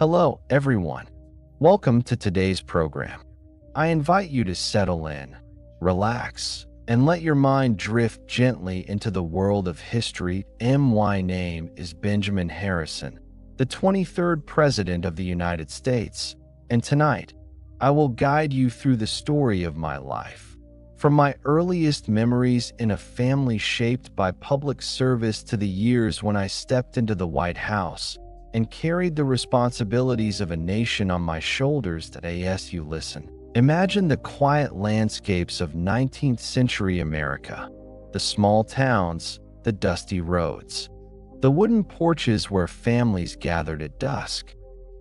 Hello, everyone. Welcome to today's program. I invite you to settle in, relax, and let your mind drift gently into the world of history. My name is Benjamin Harrison, the 23rd President of the United States, and tonight, I will guide you through the story of my life. From my earliest memories in a family shaped by public service to the years when I stepped into the White House and carried the responsibilities of a nation on my shoulders. That as you listen, imagine the quiet landscapes of 19th century America, the small towns, the dusty roads, the wooden porches where families gathered at dusk.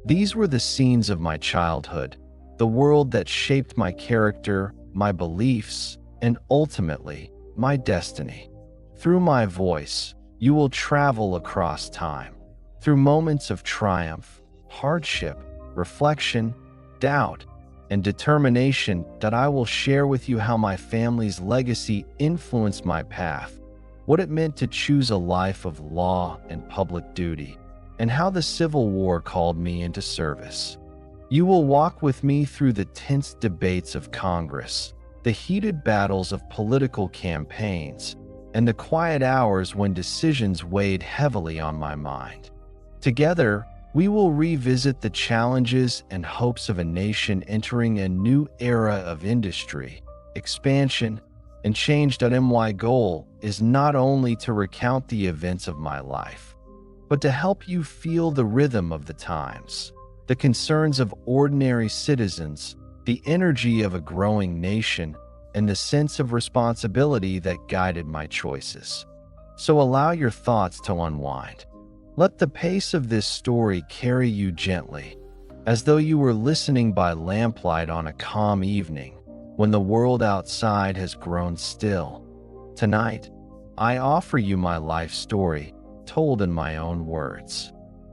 These were the scenes of my childhood, the world that shaped my character, my beliefs, and ultimately, my destiny. Through my voice, you will travel across time, through moments of triumph, hardship, reflection, doubt, and determination. That I will share with you how my family's legacy influenced my path, what it meant to choose a life of law and public duty, and how the Civil War called me into service. You will walk with me through the tense debates of Congress, the heated battles of political campaigns, and the quiet hours when decisions weighed heavily on my mind. Together, we will revisit the challenges and hopes of a nation entering a new era of industry, expansion, and change. My goal is not only to recount the events of my life, but to help you feel the rhythm of the times, the concerns of ordinary citizens, the energy of a growing nation, and the sense of responsibility that guided my choices. So allow your thoughts to unwind. Let the pace of this story carry you gently, as though you were listening by lamplight on a calm evening when the world outside has grown still. Tonight, I offer you my life story, told in my own words.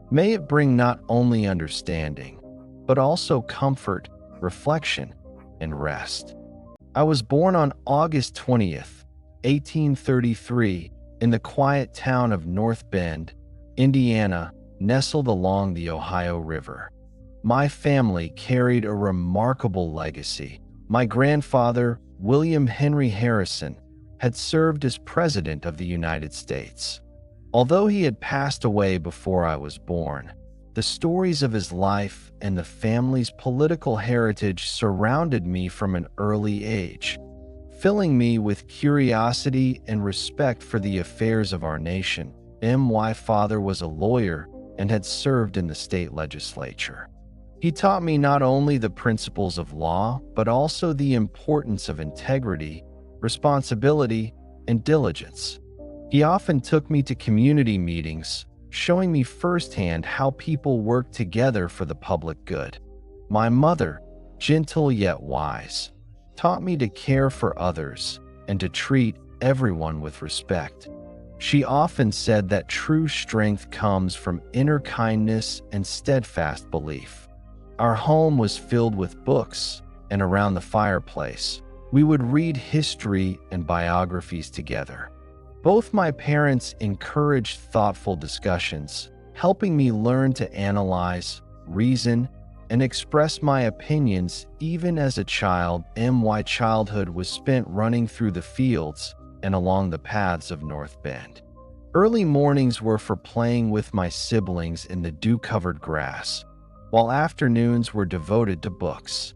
May it bring not only understanding, but also comfort, reflection, and rest. I was born on August 20th, 1833, in the quiet town of North Bend, Indiana, nestled along the Ohio River. My family carried a remarkable legacy. My grandfather, William Henry Harrison, had served as President of the United States. Although he had passed away before I was born, the stories of his life and the family's political heritage surrounded me from an early age, filling me with curiosity and respect for the affairs of our nation. My father was a lawyer and had served in the state legislature. He taught me not only the principles of law, but also the importance of integrity, responsibility, and diligence. He often took me to community meetings, showing me firsthand how people work together for the public good. My mother, gentle yet wise, taught me to care for others and to treat everyone with respect. She often said that true strength comes from inner kindness and steadfast belief. Our home was filled with books, and around the fireplace, we would read history and biographies together. Both my parents encouraged thoughtful discussions, helping me learn to analyze, reason, and express my opinions even as a child. My childhood was spent running through the fields and along the paths of North Bend. Early mornings were for playing with my siblings in the dew-covered grass, while afternoons were devoted to books.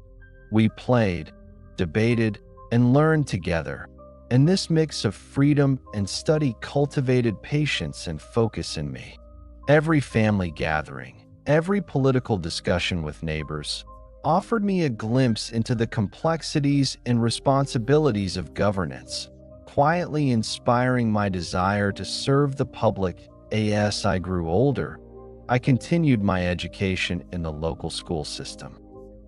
We played, debated, and learned together, and this mix of freedom and study cultivated patience and focus in me. Every family gathering, every political discussion with neighbors, offered me a glimpse into the complexities and responsibilities of governance, quietly inspiring my desire to serve the public. As I grew older, I continued my education in the local school system.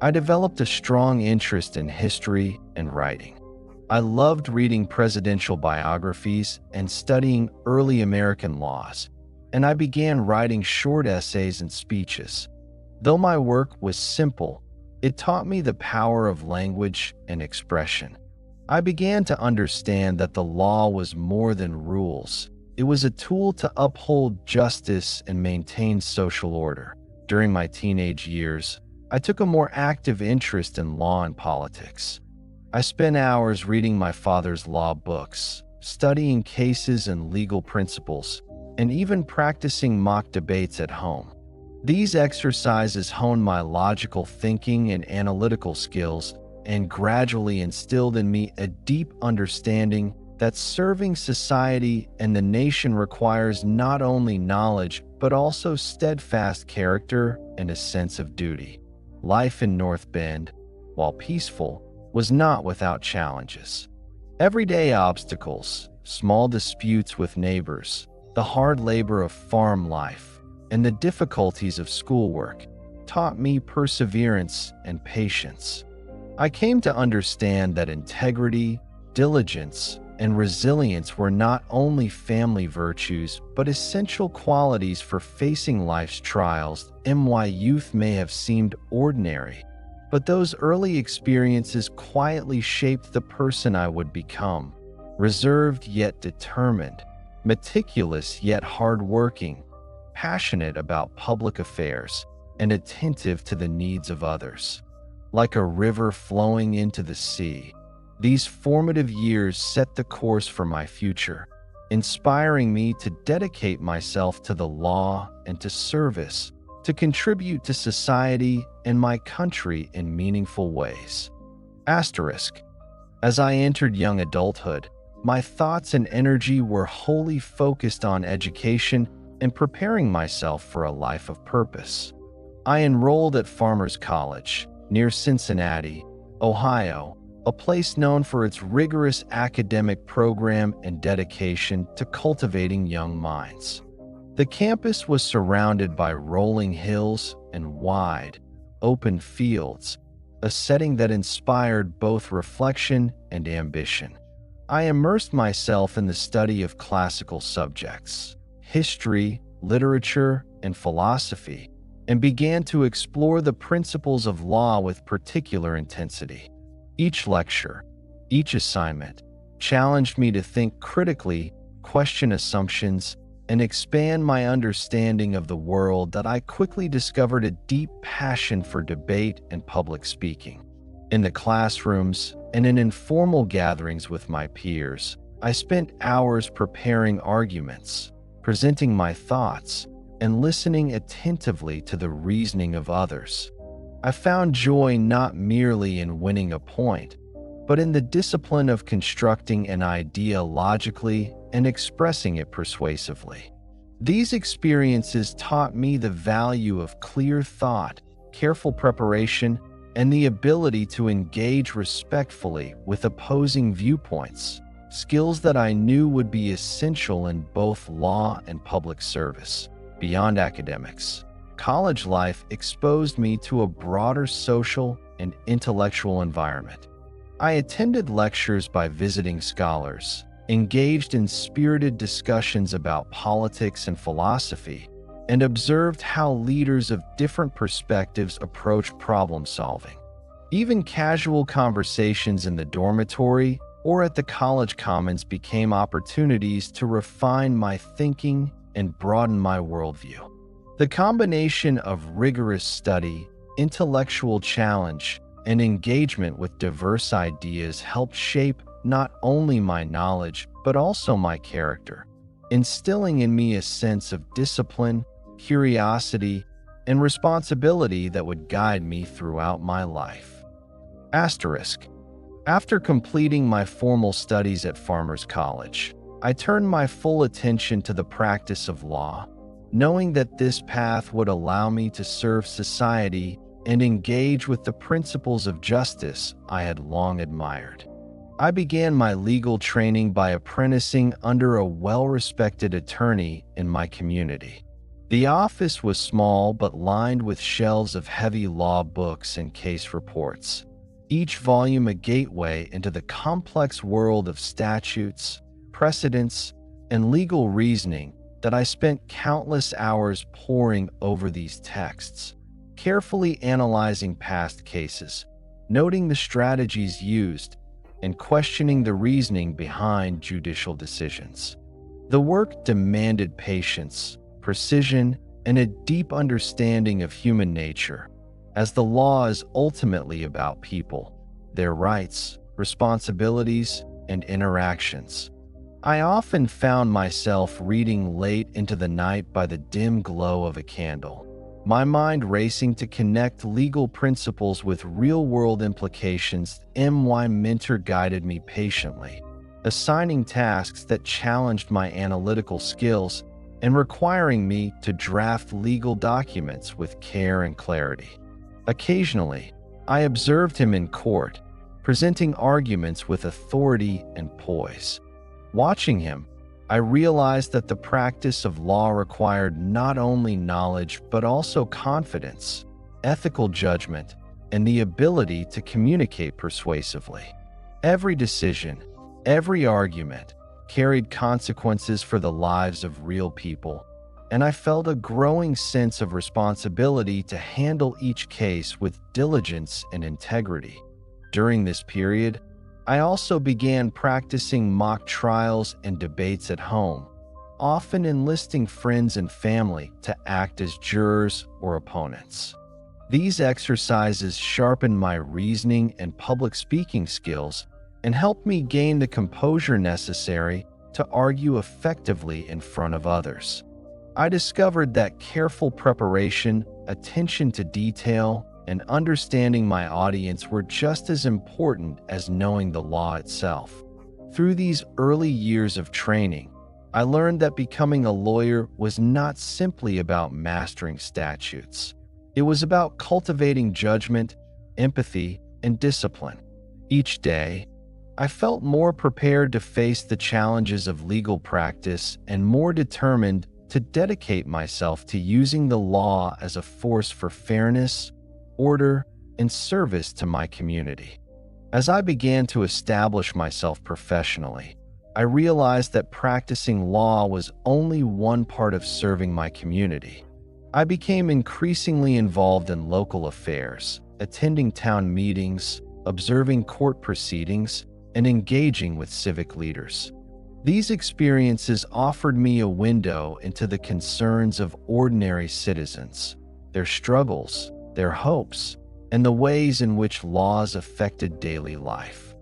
I developed a strong interest in history and writing. I loved reading presidential biographies and studying early American laws, and I began writing short essays and speeches. Though my work was simple, it taught me the power of language and expression. I began to understand that the law was more than rules. It was a tool to uphold justice and maintain social order. During my teenage years, I took a more active interest in law and politics. I spent hours reading my father's law books, studying cases and legal principles, and even practicing mock debates at home. These exercises honed my logical thinking and analytical skills and gradually instilled in me a deep understanding that serving society and the nation requires not only knowledge but also steadfast character and a sense of duty. Life in North Bend, while peaceful, was not without challenges. Everyday obstacles, small disputes with neighbors, the hard labor of farm life, and the difficulties of schoolwork taught me perseverance and patience. I came to understand that integrity, diligence, and resilience were not only family virtues but essential qualities for facing life's trials. My youth may have seemed ordinary, but those early experiences quietly shaped the person I would become, reserved yet determined, meticulous yet hardworking, passionate about public affairs, and attentive to the needs of others. Like a river flowing into the sea, these formative years set the course for my future, inspiring me to dedicate myself to the law and to service, to contribute to society and my country in meaningful ways. Asterisk. As I entered young adulthood, my thoughts and energy were wholly focused on education and preparing myself for a life of purpose. I enrolled at Farmers College, near Cincinnati, Ohio, a place known for its rigorous academic program and dedication to cultivating young minds. The campus was surrounded by rolling hills and wide, open fields, a setting that inspired both reflection and ambition. I immersed myself in the study of classical subjects, history, literature, and philosophy, and began to explore the principles of law with particular intensity. Each lecture, each assignment, challenged me to think critically, question assumptions, and expand my understanding of the world. That I quickly discovered a deep passion for debate and public speaking. In the classrooms and in informal gatherings with my peers, I spent hours preparing arguments, presenting my thoughts, and listening attentively to the reasoning of others. I found joy not merely in winning a point, but in the discipline of constructing an idea logically and expressing it persuasively. These experiences taught me the value of clear thought, careful preparation, and the ability to engage respectfully with opposing viewpoints, skills that I knew would be essential in both law and public service. Beyond academics, college life exposed me to a broader social and intellectual environment. I attended lectures by visiting scholars, engaged in spirited discussions about politics and philosophy, and observed how leaders of different perspectives approach problem solving. Even casual conversations in the dormitory or at the college commons became opportunities to refine my thinking and broaden my worldview. The combination of rigorous study, intellectual challenge, and engagement with diverse ideas helped shape not only my knowledge but also my character, instilling in me a sense of discipline, curiosity, and responsibility that would guide me throughout my life. Asterisk. After completing my formal studies at Farmers College, I turned my full attention to the practice of law, knowing that this path would allow me to serve society and engage with the principles of justice I had long admired. I began my legal training by apprenticing under a well-respected attorney in my community. The office was small but lined with shelves of heavy law books and case reports, each volume a gateway into the complex world of statutes, precedents, and legal reasoning. That I spent countless hours poring over these texts, carefully analyzing past cases, noting the strategies used, and questioning the reasoning behind judicial decisions. The work demanded patience, precision, and a deep understanding of human nature, as the law is ultimately about people, their rights, responsibilities, and interactions. I often found myself reading late into the night by the dim glow of a candle, my mind racing to connect legal principles with real-world implications. My mentor guided me patiently, assigning tasks that challenged my analytical skills and requiring me to draft legal documents with care and clarity. Occasionally, I observed him in court, presenting arguments with authority and poise. Watching him, I realized that the practice of law required not only knowledge but also confidence, ethical judgment, and the ability to communicate persuasively. Every decision, every argument, carried consequences for the lives of real people, and I felt a growing sense of responsibility to handle each case with diligence and integrity. During this period, I also began practicing mock trials and debates at home, often enlisting friends and family to act as jurors or opponents. These exercises sharpened my reasoning and public speaking skills and helped me gain the composure necessary to argue effectively in front of others. I discovered that careful preparation, attention to detail, and understanding my audience were just as important as knowing the law itself. Through these early years of training, I learned that becoming a lawyer was not simply about mastering statutes. It was about cultivating judgment, empathy, and discipline. Each day, I felt more prepared to face the challenges of legal practice and more determined to dedicate myself to using the law as a force for fairness, order, and service to my community. As I began to establish myself professionally, I realized that practicing law was only one part of serving my community. I became increasingly involved in local affairs, attending town meetings, observing court proceedings, and engaging with civic leaders. These experiences offered me a window into the concerns of ordinary citizens, their struggles, their hopes, and the ways in which laws affected daily life.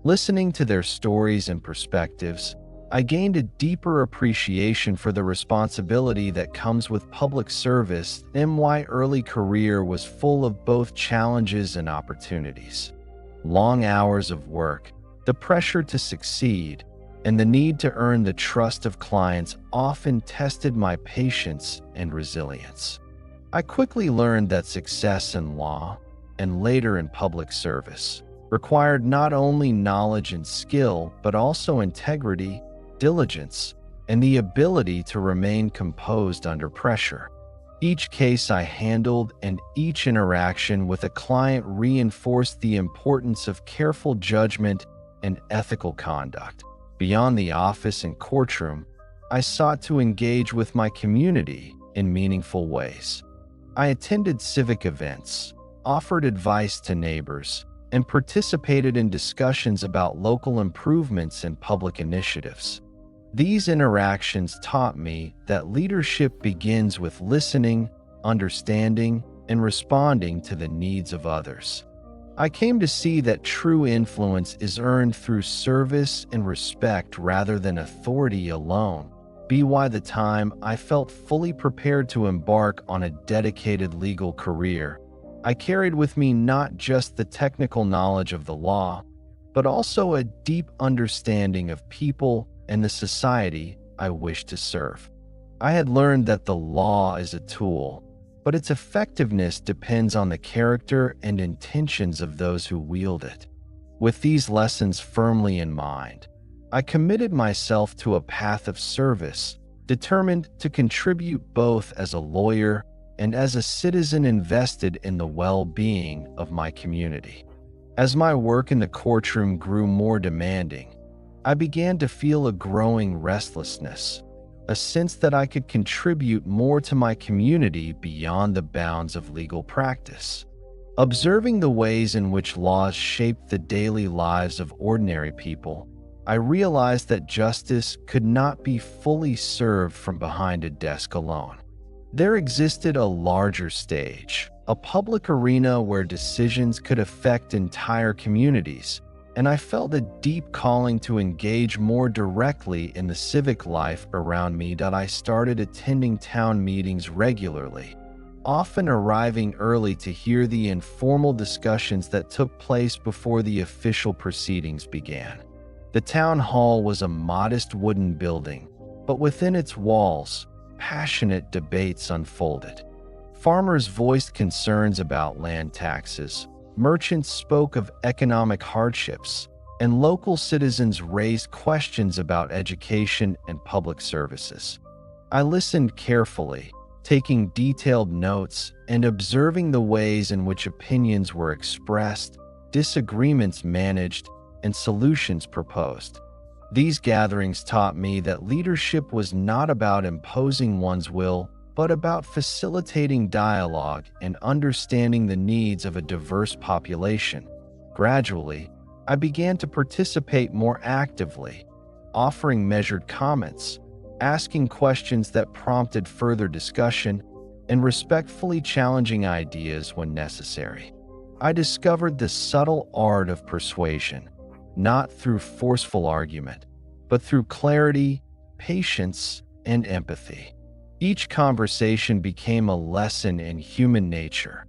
Listening to their stories and perspectives, I gained a deeper appreciation for the responsibility that comes with public service. My early career was full of both challenges and opportunities. Long hours of work, the pressure to succeed, and the need to earn the trust of clients often tested my patience and resilience. I quickly learned that success in law, and later in public service, required not only knowledge and skill, but also integrity, diligence, and the ability to remain composed under pressure. Each case I handled and each interaction with a client reinforced the importance of careful judgment and ethical conduct. Beyond the office and courtroom, I sought to engage with my community in meaningful ways. I attended civic events, offered advice to neighbors, and participated in discussions about local improvements and public initiatives. These interactions taught me that leadership begins with listening, understanding, and responding to the needs of others. I came to see that true influence is earned through service and respect rather than authority alone. By the time I felt fully prepared to embark on a dedicated legal career, I carried with me not just the technical knowledge of the law, but also a deep understanding of people and the society I wished to serve. I had learned that the law is a tool, but its effectiveness depends on the character and intentions of those who wield it. With these lessons firmly in mind, I committed myself to a path of service, determined to contribute both as a lawyer and as a citizen invested in the well-being of my community. As my work in the courtroom grew more demanding, I began to feel a growing restlessness, a sense that I could contribute more to my community beyond the bounds of legal practice. Observing the ways in which laws shape the daily lives of ordinary people, I realized that justice could not be fully served from behind a desk alone. There existed a larger stage, a public arena where decisions could affect entire communities, and I felt a deep calling to engage more directly in the civic life around me. That I started attending town meetings regularly, often arriving early to hear the informal discussions that took place before the official proceedings began. The town hall was a modest wooden building, but within its walls, passionate debates unfolded. Farmers voiced concerns about land taxes, merchants spoke of economic hardships, and local citizens raised questions about education and public services. I listened carefully, taking detailed notes and observing the ways in which opinions were expressed, disagreements managed, and solutions proposed. These gatherings taught me that leadership was not about imposing one's will, but about facilitating dialogue and understanding the needs of a diverse population. Gradually, I began to participate more actively, offering measured comments, asking questions that prompted further discussion, and respectfully challenging ideas when necessary. I discovered the subtle art of persuasion, not through forceful argument, but through clarity, patience, and empathy. Each conversation became a lesson in human nature,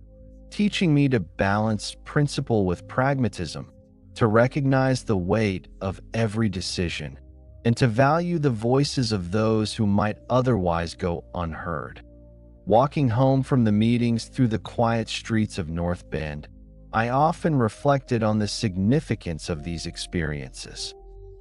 teaching me to balance principle with pragmatism, to recognize the weight of every decision, and to value the voices of those who might otherwise go unheard. Walking home from the meetings through the quiet streets of North Bend, I often reflected on the significance of these experiences.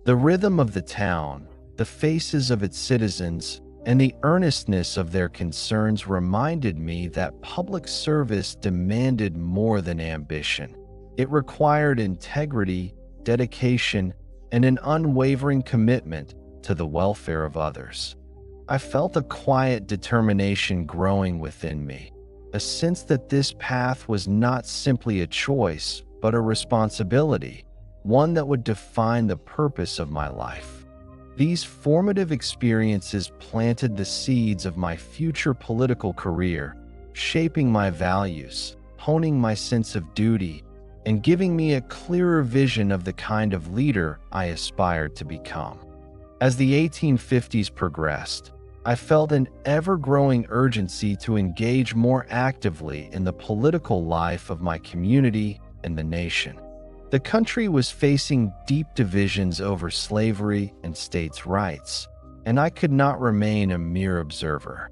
The rhythm of the town, the faces of its citizens, and the earnestness of their concerns reminded me that public service demanded more than ambition. It required integrity, dedication, and an unwavering commitment to the welfare of others. I felt a quiet determination growing within me, a sense that this path was not simply a choice, but a responsibility, one that would define the purpose of my life. These formative experiences planted the seeds of my future political career, shaping my values, honing my sense of duty, and giving me a clearer vision of the kind of leader I aspired to become. As the 1850s progressed, I felt an ever-growing urgency to engage more actively in the political life of my community and the nation. The country was facing deep divisions over slavery and states' rights, and I could not remain a mere observer.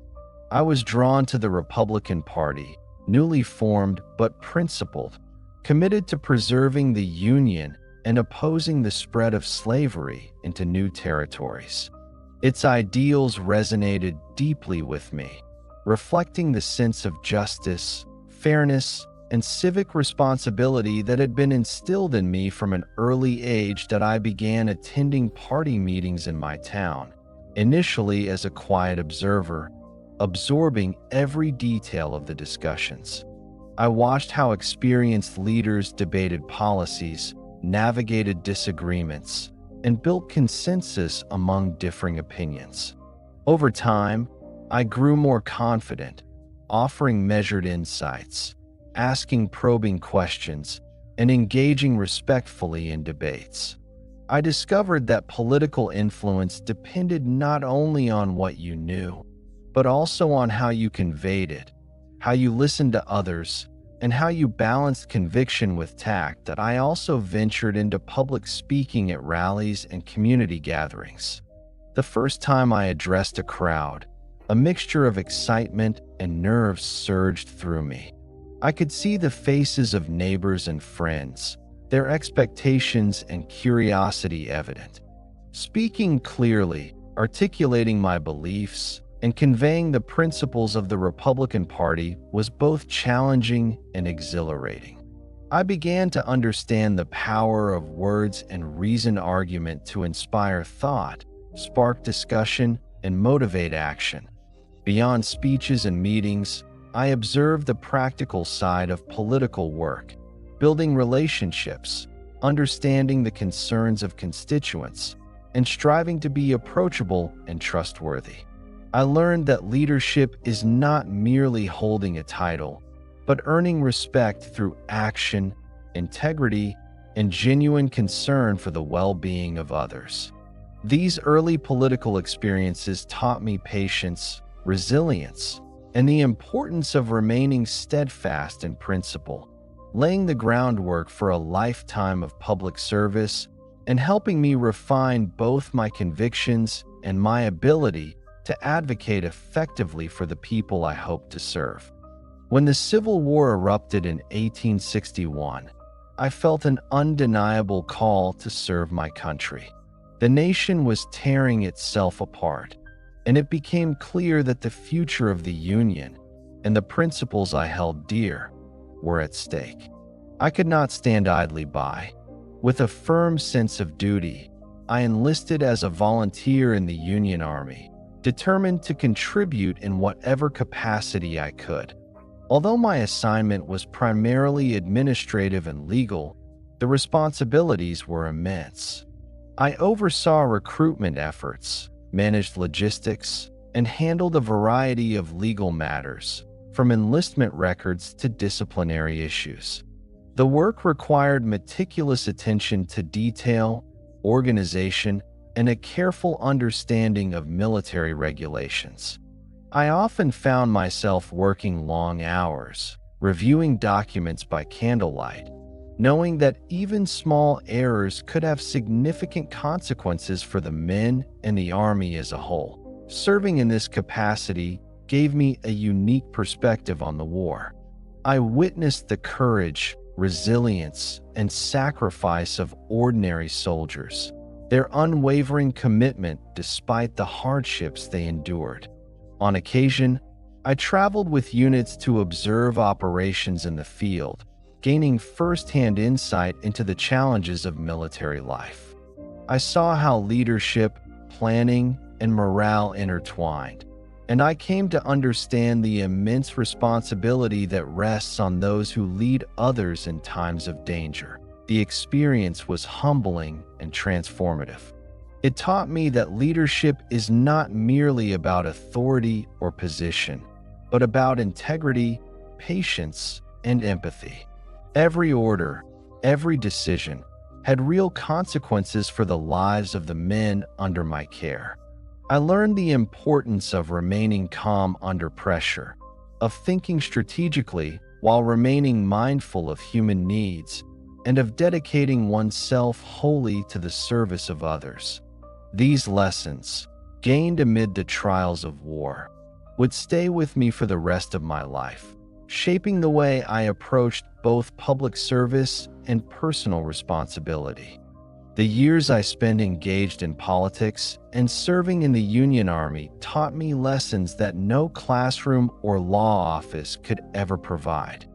I was drawn to the Republican Party, newly formed but principled, committed to preserving the Union and opposing the spread of slavery into new territories. Its ideals resonated deeply with me, reflecting the sense of justice, fairness, and civic responsibility that had been instilled in me from an early age. That I began attending party meetings in my town, initially as a quiet observer, absorbing every detail of the discussions. I watched how experienced leaders debated policies, navigated disagreements, and built consensus among differing opinions. Over time, I grew more confident, offering measured insights, asking probing questions, and engaging respectfully in debates. I discovered that political influence depended not only on what you knew, but also on how you conveyed it, how you listened to others, and how you balanced conviction with tact. That I also ventured into public speaking at rallies and community gatherings. The first time I addressed a crowd, a mixture of excitement and nerves surged through me. I could see the faces of neighbors and friends, their expectations and curiosity evident. Speaking clearly, articulating my beliefs, and conveying the principles of the Republican Party was both challenging and exhilarating. I began to understand the power of words and reasoned argument to inspire thought, spark discussion, and motivate action. Beyond speeches and meetings, I observed the practical side of political work, building relationships, understanding the concerns of constituents, and striving to be approachable and trustworthy. I learned that leadership is not merely holding a title, but earning respect through action, integrity, and genuine concern for the well-being of others. These early political experiences taught me patience, resilience, and the importance of remaining steadfast in principle, laying the groundwork for a lifetime of public service and helping me refine both my convictions and my ability to advocate effectively for the people I hope to serve. When the Civil War erupted in 1861, I felt an undeniable call to serve my country. The nation was tearing itself apart, and it became clear that the future of the Union and the principles I held dear were at stake. I could not stand idly by. With a firm sense of duty, I enlisted as a volunteer in the Union Army, determined to contribute in whatever capacity I could. Although my assignment was primarily administrative and legal, the responsibilities were immense. I oversaw recruitment efforts, managed logistics, and handled a variety of legal matters, from enlistment records to disciplinary issues. The work required meticulous attention to detail, organization, and a careful understanding of military regulations. I often found myself working long hours, reviewing documents by candlelight, knowing that even small errors could have significant consequences for the men and the Army as a whole. Serving in this capacity gave me a unique perspective on the war. I witnessed the courage, resilience, and sacrifice of ordinary soldiers, their unwavering commitment despite the hardships they endured. On occasion, I traveled with units to observe operations in the field, gaining first-hand insight into the challenges of military life. I saw how leadership, planning, and morale intertwined, and I came to understand the immense responsibility that rests on those who lead others in times of danger. The experience was humbling and transformative. It taught me that leadership is not merely about authority or position, but about integrity, patience, and empathy. Every order, every decision had real consequences for the lives of the men under my care. I learned the importance of remaining calm under pressure, of thinking strategically while remaining mindful of human needs, and of dedicating oneself wholly to the service of others. These lessons, gained amid the trials of war, would stay with me for the rest of my life, shaping the way I approached both public service and personal responsibility. The years I spent engaged in politics and serving in the Union Army taught me lessons that no classroom or law office could ever provide.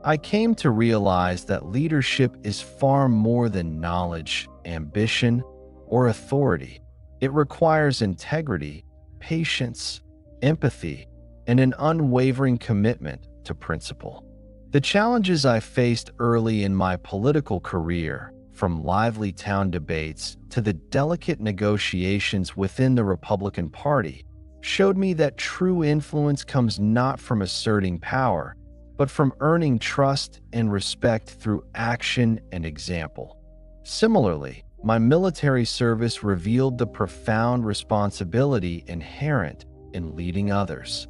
I came to realize that leadership is far more than knowledge, ambition, or authority. It requires integrity, patience, empathy, and an unwavering commitment to principle. The challenges I faced early in my political career, from lively town debates to the delicate negotiations within the Republican Party, showed me that true influence comes not from asserting power, but from earning trust and respect through action and example. Similarly, my military service revealed the profound responsibility inherent in leading others.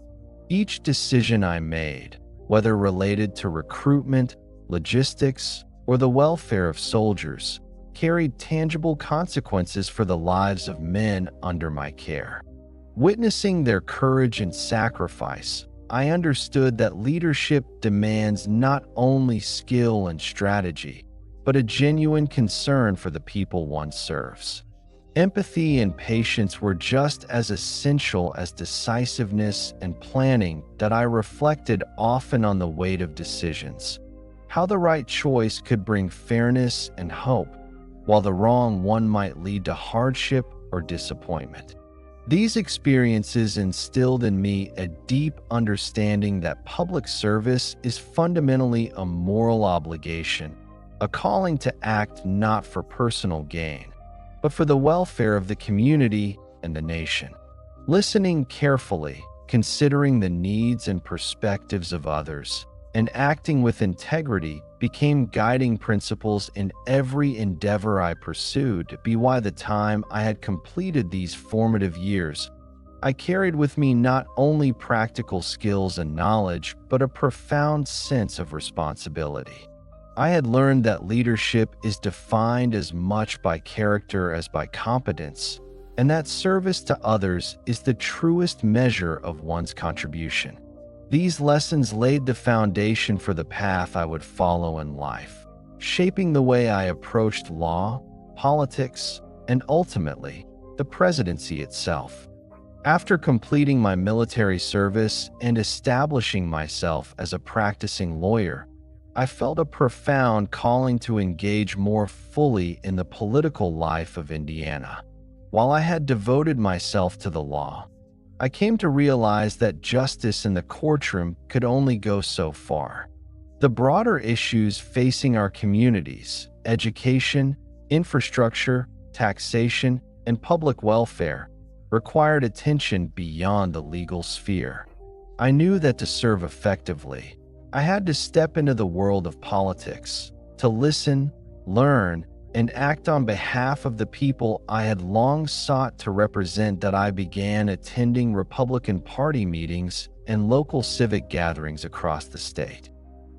Each decision I made, whether related to recruitment, logistics, or the welfare of soldiers, carried tangible consequences for the lives of men under my care. Witnessing their courage and sacrifice, I understood that leadership demands not only skill and strategy, but a genuine concern for the people one serves. Empathy and patience were just as essential as decisiveness and planning that I reflected often on the weight of decisions. How the right choice could bring fairness and hope, while the wrong one might lead to hardship or disappointment. These experiences instilled in me a deep understanding that public service is fundamentally a moral obligation, a calling to act not for personal gain, but for the welfare of the community and the nation. Listening carefully, considering the needs and perspectives of others, and acting with integrity became guiding principles in every endeavor I pursued. By the time I had completed these formative years, I carried with me not only practical skills and knowledge, but a profound sense of responsibility. I had learned that leadership is defined as much by character as by competence, and that service to others is the truest measure of one's contribution. These lessons laid the foundation for the path I would follow in life, shaping the way I approached law, politics, and ultimately, the presidency itself. After completing my military service and establishing myself as a practicing lawyer, I felt a profound calling to engage more fully in the political life of Indiana. While I had devoted myself to the law, I came to realize that justice in the courtroom could only go so far. The broader issues facing our communities, education, infrastructure, taxation, and public welfare, required attention beyond the legal sphere. I knew that to serve effectively, I had to step into the world of politics, to listen, learn, and act on behalf of the people I had long sought to represent. That I began attending Republican Party meetings and local civic gatherings across the state.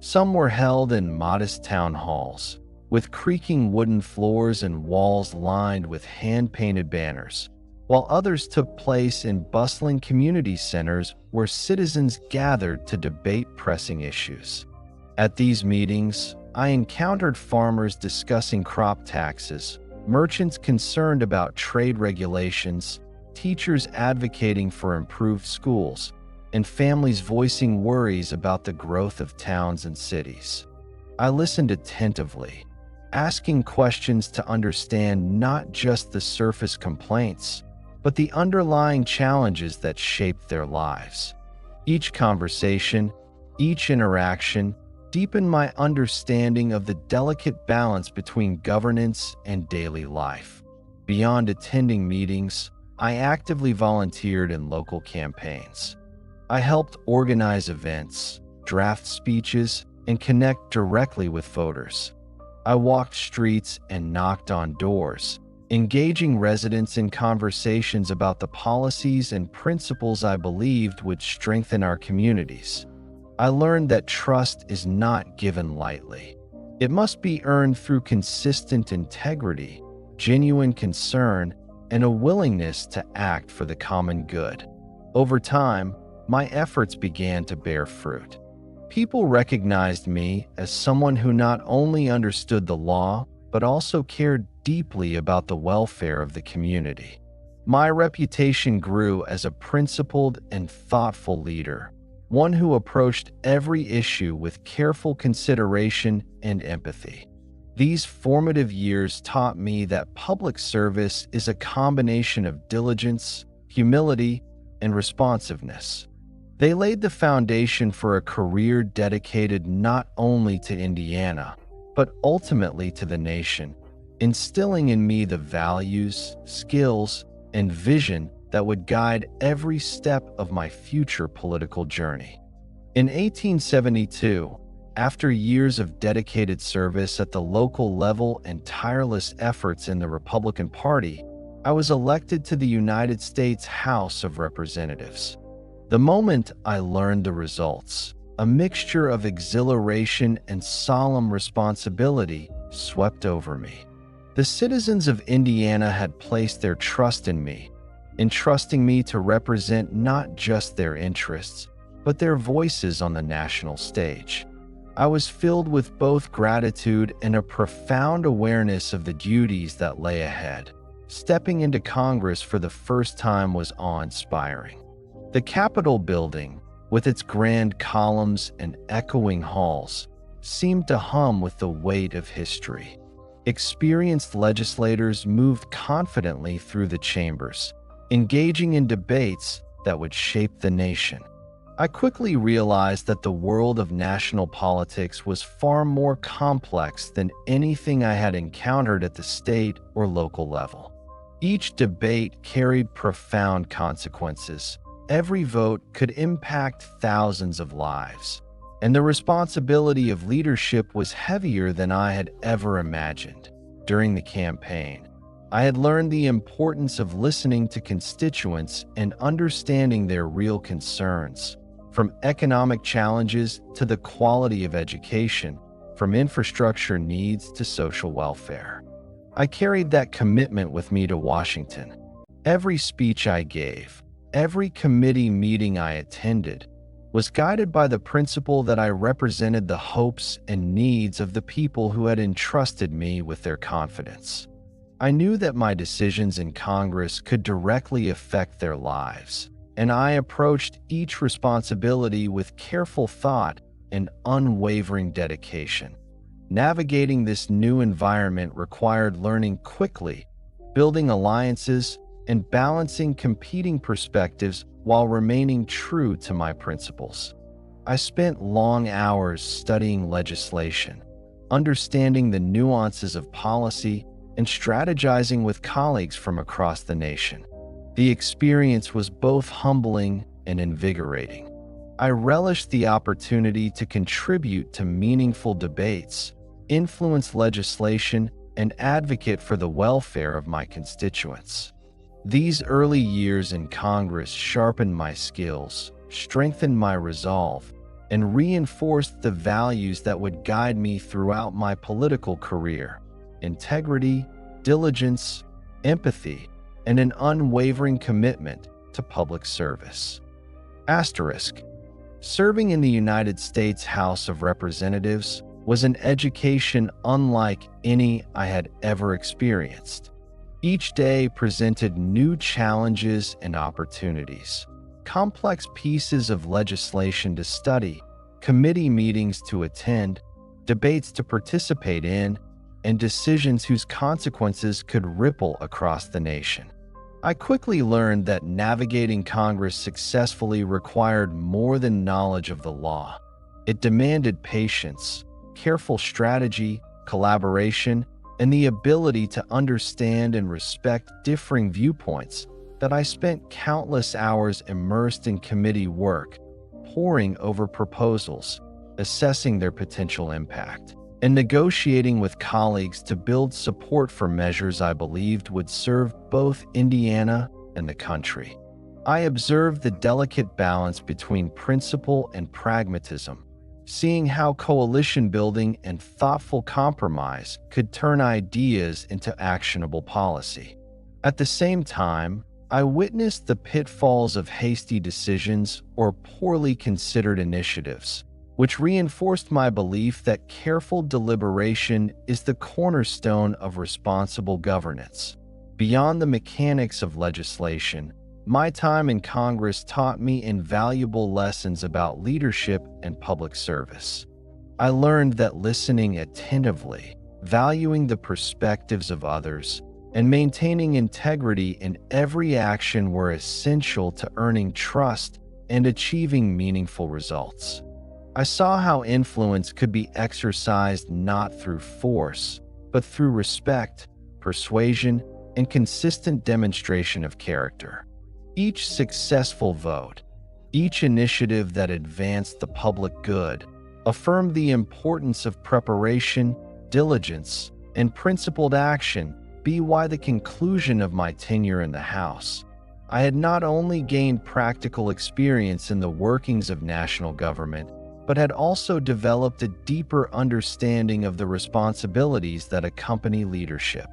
Some were held in modest town halls, with creaking wooden floors and walls lined with hand-painted banners, while others took place in bustling community centers where citizens gathered to debate pressing issues. At these meetings, I encountered farmers discussing crop taxes, merchants concerned about trade regulations, teachers advocating for improved schools, and families voicing worries about the growth of towns and cities. I listened attentively, asking questions to understand not just the surface complaints, but the underlying challenges that shaped their lives. Each conversation, each interaction, deepened my understanding of the delicate balance between governance and daily life. Beyond attending meetings, I actively volunteered in local campaigns. I helped organize events, draft speeches, and connect directly with voters. I walked streets and knocked on doors, engaging residents in conversations about the policies and principles I believed would strengthen our communities. I learned that trust is not given lightly. It must be earned through consistent integrity, genuine concern, and a willingness to act for the common good. Over time, my efforts began to bear fruit. People recognized me as someone who not only understood the law, but also cared deeply about the welfare of the community. My reputation grew as a principled and thoughtful leader, one who approached every issue with careful consideration and empathy. These formative years taught me that public service is a combination of diligence, humility, and responsiveness. They laid the foundation for a career dedicated not only to Indiana, but ultimately to the nation, instilling in me the values, skills, and vision that would guide every step of my future political journey. In 1872, after years of dedicated service at the local level and tireless efforts in the Republican Party, I was elected to the United States House of Representatives. The moment I learned the results, a mixture of exhilaration and solemn responsibility swept over me. The citizens of Indiana had placed their trust in me, entrusting me to represent not just their interests, but their voices on the national stage. I was filled with both gratitude and a profound awareness of the duties that lay ahead. Stepping into Congress for the first time was awe-inspiring. The Capitol building, with its grand columns and echoing halls, seemed to hum with the weight of history. Experienced legislators moved confidently through the chambers, engaging in debates that would shape the nation. I quickly realized that the world of national politics was far more complex than anything I had encountered at the state or local level. Each debate carried profound consequences. Every vote could impact thousands of lives, and the responsibility of leadership was heavier than I had ever imagined. During the campaign, I had learned the importance of listening to constituents and understanding their real concerns, from economic challenges to the quality of education, from infrastructure needs to social welfare. I carried that commitment with me to Washington. Every speech I gave, every committee meeting I attended, was guided by the principle that I represented the hopes and needs of the people who had entrusted me with their confidence. I knew that my decisions in Congress could directly affect their lives, and I approached each responsibility with careful thought and unwavering dedication. Navigating this new environment required learning quickly, building alliances, and balancing competing perspectives while remaining true to my principles. I spent long hours studying legislation, understanding the nuances of policy, and strategizing with colleagues from across the nation. The experience was both humbling and invigorating. I relished the opportunity to contribute to meaningful debates, influence legislation, and advocate for the welfare of my constituents. These early years in Congress sharpened my skills, strengthened my resolve, and reinforced the values that would guide me throughout my political career: integrity, diligence, empathy, and an unwavering commitment to public service. Asterisk. Serving in the United States House of Representatives was an education unlike any I had ever experienced. Each day presented new challenges and opportunities, complex pieces of legislation to study, committee meetings to attend, debates to participate in, and decisions whose consequences could ripple across the nation. I quickly learned that navigating Congress successfully required more than knowledge of the law. It demanded patience, careful strategy, collaboration, and the ability to understand and respect differing viewpoints. That I spent countless hours immersed in committee work, poring over proposals, assessing their potential impact, and negotiating with colleagues to build support for measures I believed would serve both Indiana and the country. I observed the delicate balance between principle and pragmatism, seeing how coalition building and thoughtful compromise could turn ideas into actionable policy. At the same time, I witnessed the pitfalls of hasty decisions or poorly considered initiatives, which reinforced my belief that careful deliberation is the cornerstone of responsible governance. Beyond the mechanics of legislation, my time in Congress taught me invaluable lessons about leadership and public service. I learned that listening attentively, valuing the perspectives of others, and maintaining integrity in every action were essential to earning trust and achieving meaningful results. I saw how influence could be exercised not through force, but through respect, persuasion, and consistent demonstration of character. Each successful vote, each initiative that advanced the public good, affirmed the importance of preparation, diligence, and principled action. By the conclusion of my tenure in the House, I had not only gained practical experience in the workings of national government, but had also developed a deeper understanding of the responsibilities that accompany leadership.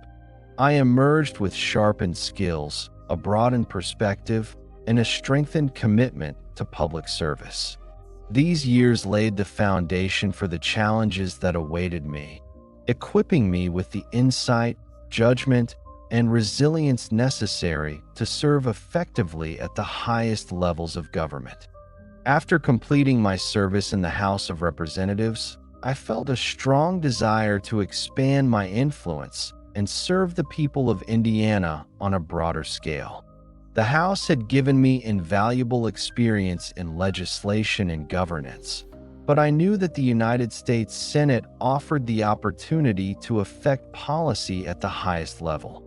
I emerged with sharpened skills, a broadened perspective, and a strengthened commitment to public service. These years laid the foundation for the challenges that awaited me, equipping me with the insight, judgment, and resilience necessary to serve effectively at the highest levels of government. After completing my service in the House of Representatives, I felt a strong desire to expand my influence and serve the people of Indiana on a broader scale. The House had given me invaluable experience in legislation and governance, but I knew that the United States Senate offered the opportunity to affect policy at the highest level.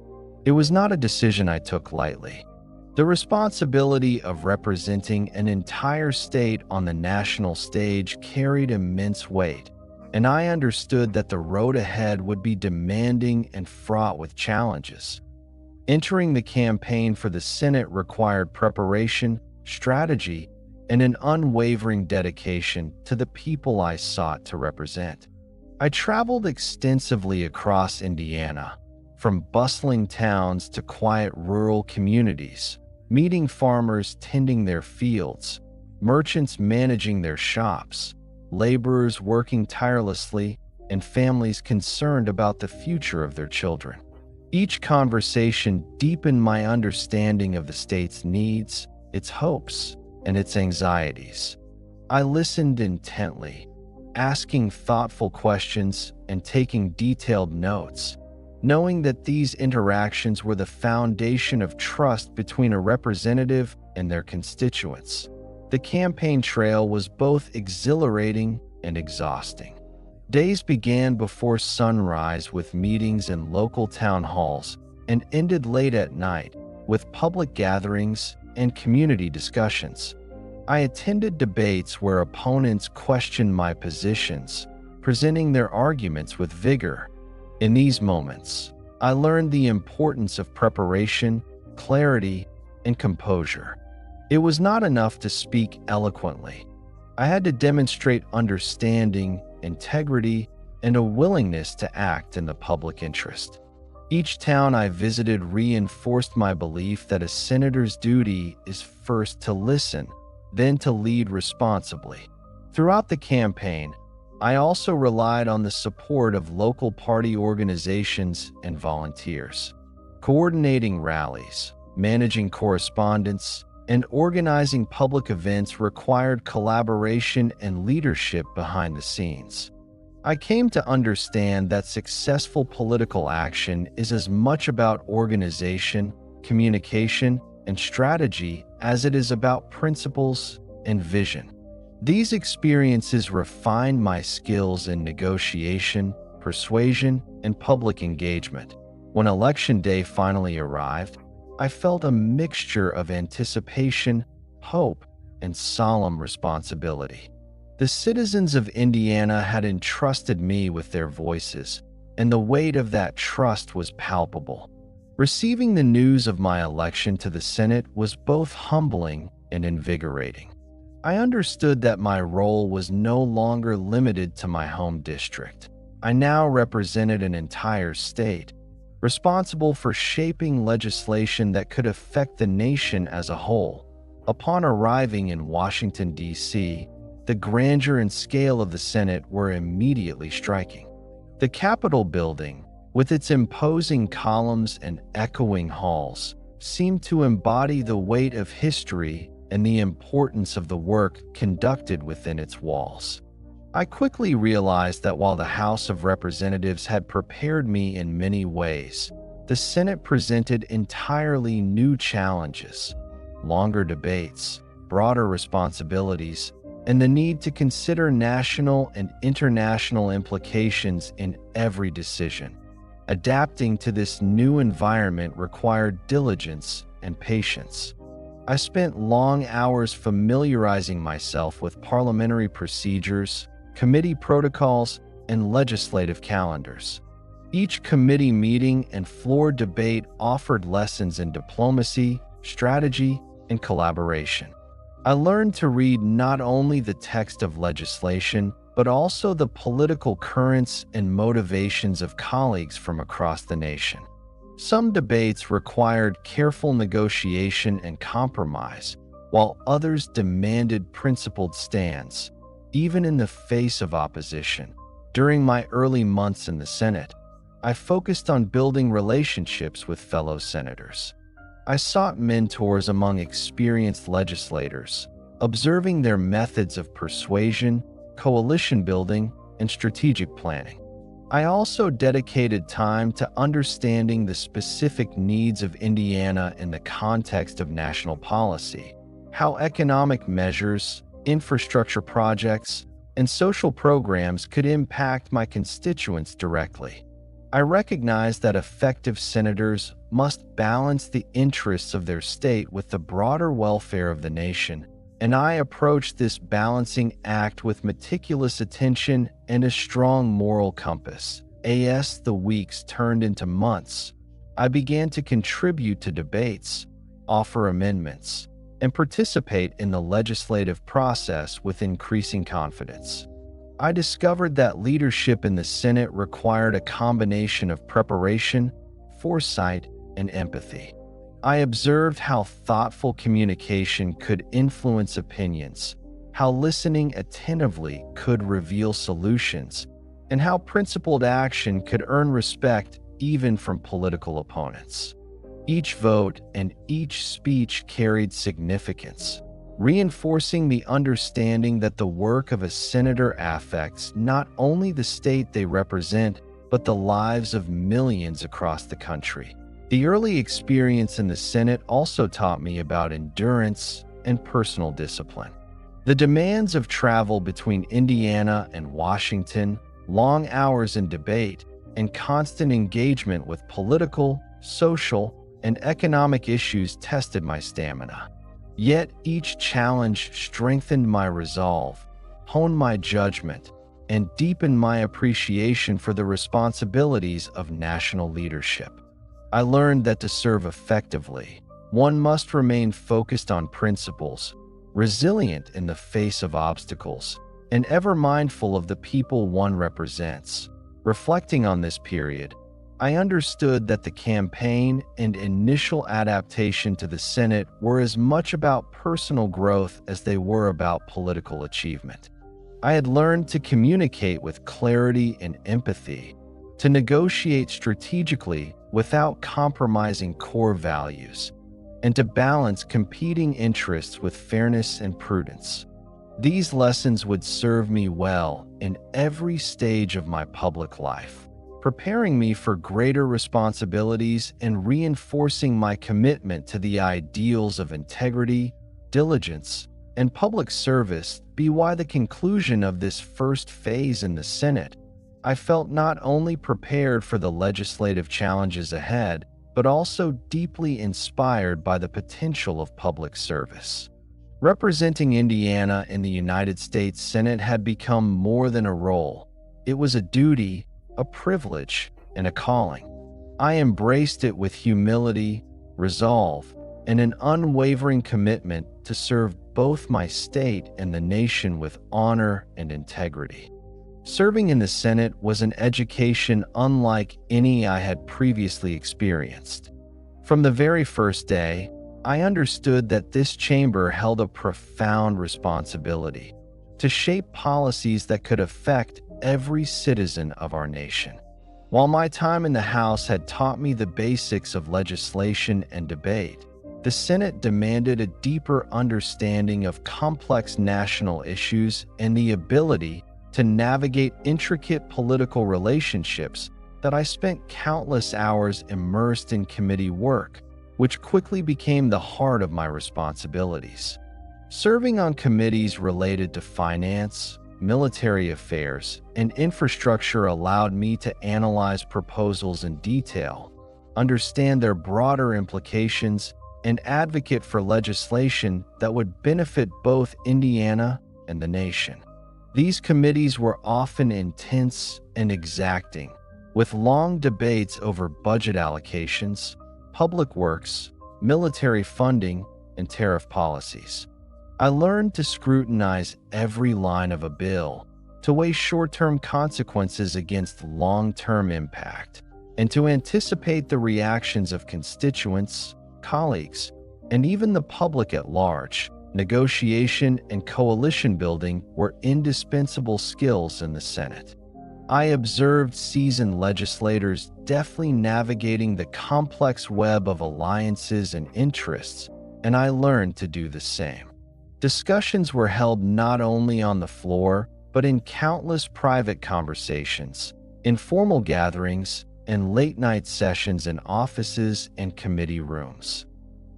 It was not a decision I took lightly. The responsibility of representing an entire state on the national stage carried immense weight, and I understood that the road ahead would be demanding and fraught with challenges. Entering the campaign for the Senate required preparation, strategy, and an unwavering dedication to the people I sought to represent. I traveled extensively across Indiana, from bustling towns to quiet rural communities, meeting farmers tending their fields, merchants managing their shops, laborers working tirelessly, and families concerned about the future of their children. Each conversation deepened my understanding of the state's needs, its hopes, and its anxieties. I listened intently, asking thoughtful questions and taking detailed notes, knowing that these interactions were the foundation of trust between a representative and their constituents. The campaign trail was both exhilarating and exhausting. Days began before sunrise with meetings in local town halls and ended late at night with public gatherings and community discussions. I attended debates where opponents questioned my positions, presenting their arguments with vigor. In these moments, I learned the importance of preparation, clarity, and composure. It was not enough to speak eloquently. I had to demonstrate understanding, integrity, and a willingness to act in the public interest. Each town I visited reinforced my belief that a senator's duty is first to listen, then to lead responsibly. Throughout the campaign, I also relied on the support of local party organizations and volunteers. Coordinating rallies, managing correspondence, and organizing public events required collaboration and leadership behind the scenes. I came to understand that successful political action is as much about organization, communication, and strategy as it is about principles and vision. These experiences refined my skills in negotiation, persuasion, and public engagement. When election day finally arrived, I felt a mixture of anticipation, hope, and solemn responsibility. The citizens of Indiana had entrusted me with their voices, and the weight of that trust was palpable. Receiving the news of my election to the Senate was both humbling and invigorating. I understood that my role was no longer limited to my home district. I now represented an entire state, responsible for shaping legislation that could affect the nation as a whole. Upon arriving in Washington, D.C., the grandeur and scale of the Senate were immediately striking. The Capitol building, with its imposing columns and echoing halls, seemed to embody the weight of history and the importance of the work conducted within its walls. I quickly realized that while the House of Representatives had prepared me in many ways, the Senate presented entirely new challenges: longer debates, broader responsibilities, and the need to consider national and international implications in every decision. Adapting to this new environment required diligence and patience. I spent long hours familiarizing myself with parliamentary procedures, committee protocols, and legislative calendars. Each committee meeting and floor debate offered lessons in diplomacy, strategy, and collaboration. I learned to read not only the text of legislation, but also the political currents and motivations of colleagues from across the nation. Some debates required careful negotiation and compromise, while others demanded principled stands, even in the face of opposition. During my early months in the Senate, I focused on building relationships with fellow senators. I sought mentors among experienced legislators, observing their methods of persuasion, coalition building, and strategic planning. I also dedicated time to understanding the specific needs of Indiana in the context of national policy, how economic measures, infrastructure projects, and social programs could impact my constituents directly. I recognized that effective senators must balance the interests of their state with the broader welfare of the nation, and I approached this balancing act with meticulous attention and a strong moral compass. As the weeks turned into months, I began to contribute to debates, offer amendments, and participate in the legislative process with increasing confidence. I discovered that leadership in the Senate required a combination of preparation, foresight, and empathy. I observed how thoughtful communication could influence opinions, how listening attentively could reveal solutions, and how principled action could earn respect even from political opponents. Each vote and each speech carried significance, reinforcing the understanding that the work of a senator affects not only the state they represent, but the lives of millions across the country. The early experience in the Senate also taught me about endurance and personal discipline. The demands of travel between Indiana and Washington, long hours in debate, and constant engagement with political, social, and economic issues tested my stamina. Yet each challenge strengthened my resolve, honed my judgment, and deepened my appreciation for the responsibilities of national leadership. I learned that to serve effectively, one must remain focused on principles, resilient in the face of obstacles, and ever mindful of the people one represents. Reflecting on this period, I understood that the campaign and initial adaptation to the Senate were as much about personal growth as they were about political achievement. I had learned to communicate with clarity and empathy, to negotiate strategically without compromising core values, and to balance competing interests with fairness and prudence. These lessons would serve me well in every stage of my public life, preparing me for greater responsibilities and reinforcing my commitment to the ideals of integrity, diligence, and public service. By the conclusion of this first phase in the Senate, I felt not only prepared for the legislative challenges ahead, but also deeply inspired by the potential of public service. Representing Indiana in the United States Senate had become more than a role. It was a duty, a privilege, and a calling. I embraced it with humility, resolve, and an unwavering commitment to serve both my state and the nation with honor and integrity. Serving in the Senate was an education unlike any I had previously experienced. From the very first day, I understood that this chamber held a profound responsibility to shape policies that could affect every citizen of our nation. While my time in the House had taught me the basics of legislation and debate, the Senate demanded a deeper understanding of complex national issues and the ability to navigate intricate political relationships that I spent countless hours immersed in committee work, which quickly became the heart of my responsibilities. Serving on committees related to finance, military affairs, and infrastructure allowed me to analyze proposals in detail, understand their broader implications, and advocate for legislation that would benefit both Indiana and the nation. These committees were often intense and exacting, with long debates over budget allocations, public works, military funding, and tariff policies. I learned to scrutinize every line of a bill, to weigh short-term consequences against long-term impact, and to anticipate the reactions of constituents, colleagues, and even the public at large. Negotiation and coalition building were indispensable skills in the Senate. I observed seasoned legislators deftly navigating the complex web of alliances and interests, and I learned to do the same. Discussions were held not only on the floor, but in countless private conversations, informal gatherings, and late-night sessions in offices and committee rooms.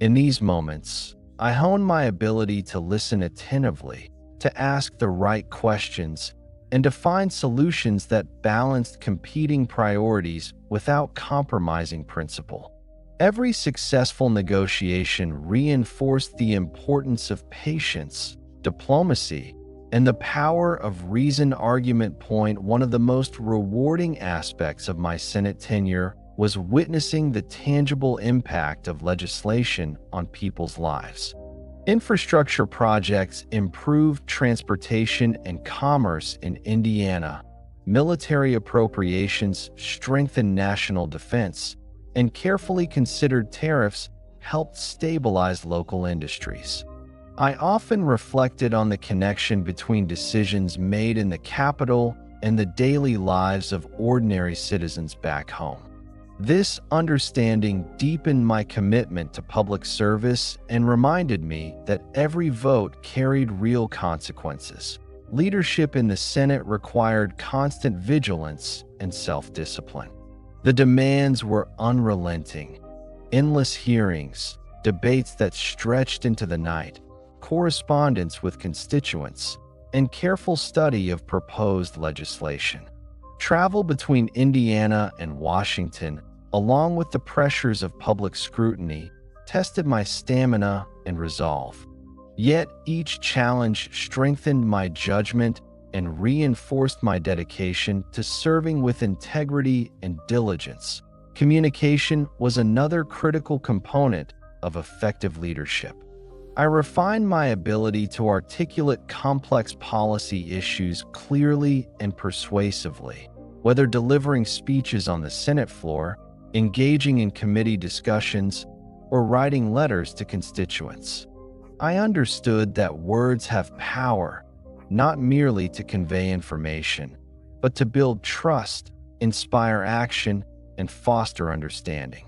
In these moments, I honed my ability to listen attentively, to ask the right questions, and to find solutions that balanced competing priorities without compromising principle. Every successful negotiation reinforced the importance of patience, diplomacy, and the power of reason. Argument point: one of the most rewarding aspects of my Senate tenure was witnessing the tangible impact of legislation on people's lives. Infrastructure projects improved transportation and commerce in Indiana. Military appropriations strengthened national defense, and carefully considered tariffs helped stabilize local industries. I often reflected on the connection between decisions made in the Capitol and the daily lives of ordinary citizens back home. This understanding deepened my commitment to public service and reminded me that every vote carried real consequences. Leadership in the Senate required constant vigilance and self-discipline. The demands were unrelenting: endless hearings, debates that stretched into the night, correspondence with constituents, and careful study of proposed legislation. Travel between Indiana and Washington, along with the pressures of public scrutiny, tested my stamina and resolve. Yet each challenge strengthened my judgment and reinforced my dedication to serving with integrity and diligence. Communication was another critical component of effective leadership. I refined my ability to articulate complex policy issues clearly and persuasively, whether delivering speeches on the Senate floor, engaging in committee discussions, or writing letters to constituents. I understood that words have power, not merely to convey information, but to build trust, inspire action, and foster understanding.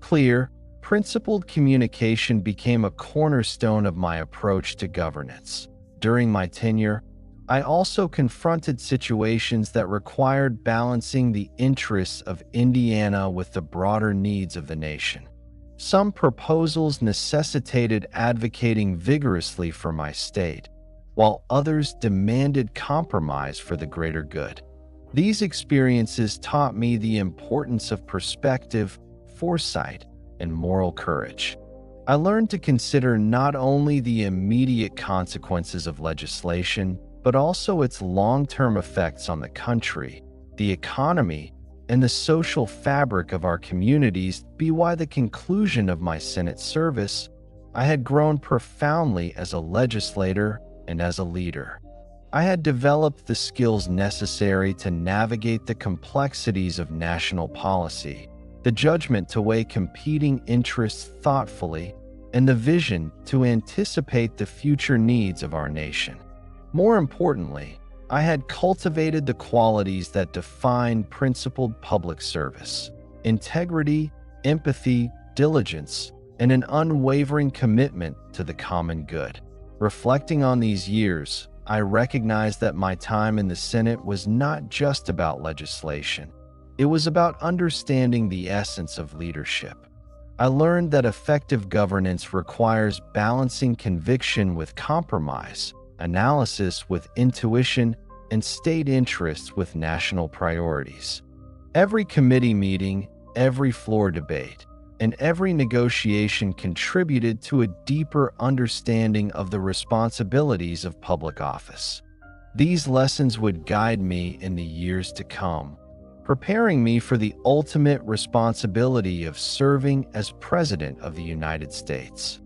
Clear, principled communication became a cornerstone of my approach to governance. During my tenure, I also confronted situations that required balancing the interests of Indiana with the broader needs of the nation. Some proposals necessitated advocating vigorously for my state, while others demanded compromise for the greater good. These experiences taught me the importance of perspective, foresight, and moral courage. I learned to consider not only the immediate consequences of legislation, but also its long-term effects on the country, the economy, and the social fabric of our communities. By the conclusion of my Senate service, I had grown profoundly as a legislator and as a leader. I had developed the skills necessary to navigate the complexities of national policy, the judgment to weigh competing interests thoughtfully, and the vision to anticipate the future needs of our nation. More importantly, I had cultivated the qualities that define principled public service: integrity, empathy, diligence, and an unwavering commitment to the common good. Reflecting on these years, I recognized that my time in the Senate was not just about legislation. It was about understanding the essence of leadership. I learned that effective governance requires balancing conviction with compromise, analysis with intuition, and state interests with national priorities. Every committee meeting, every floor debate, and every negotiation contributed to a deeper understanding of the responsibilities of public office. These lessons would guide me in the years to come, preparing me for the ultimate responsibility of serving as President of the United States.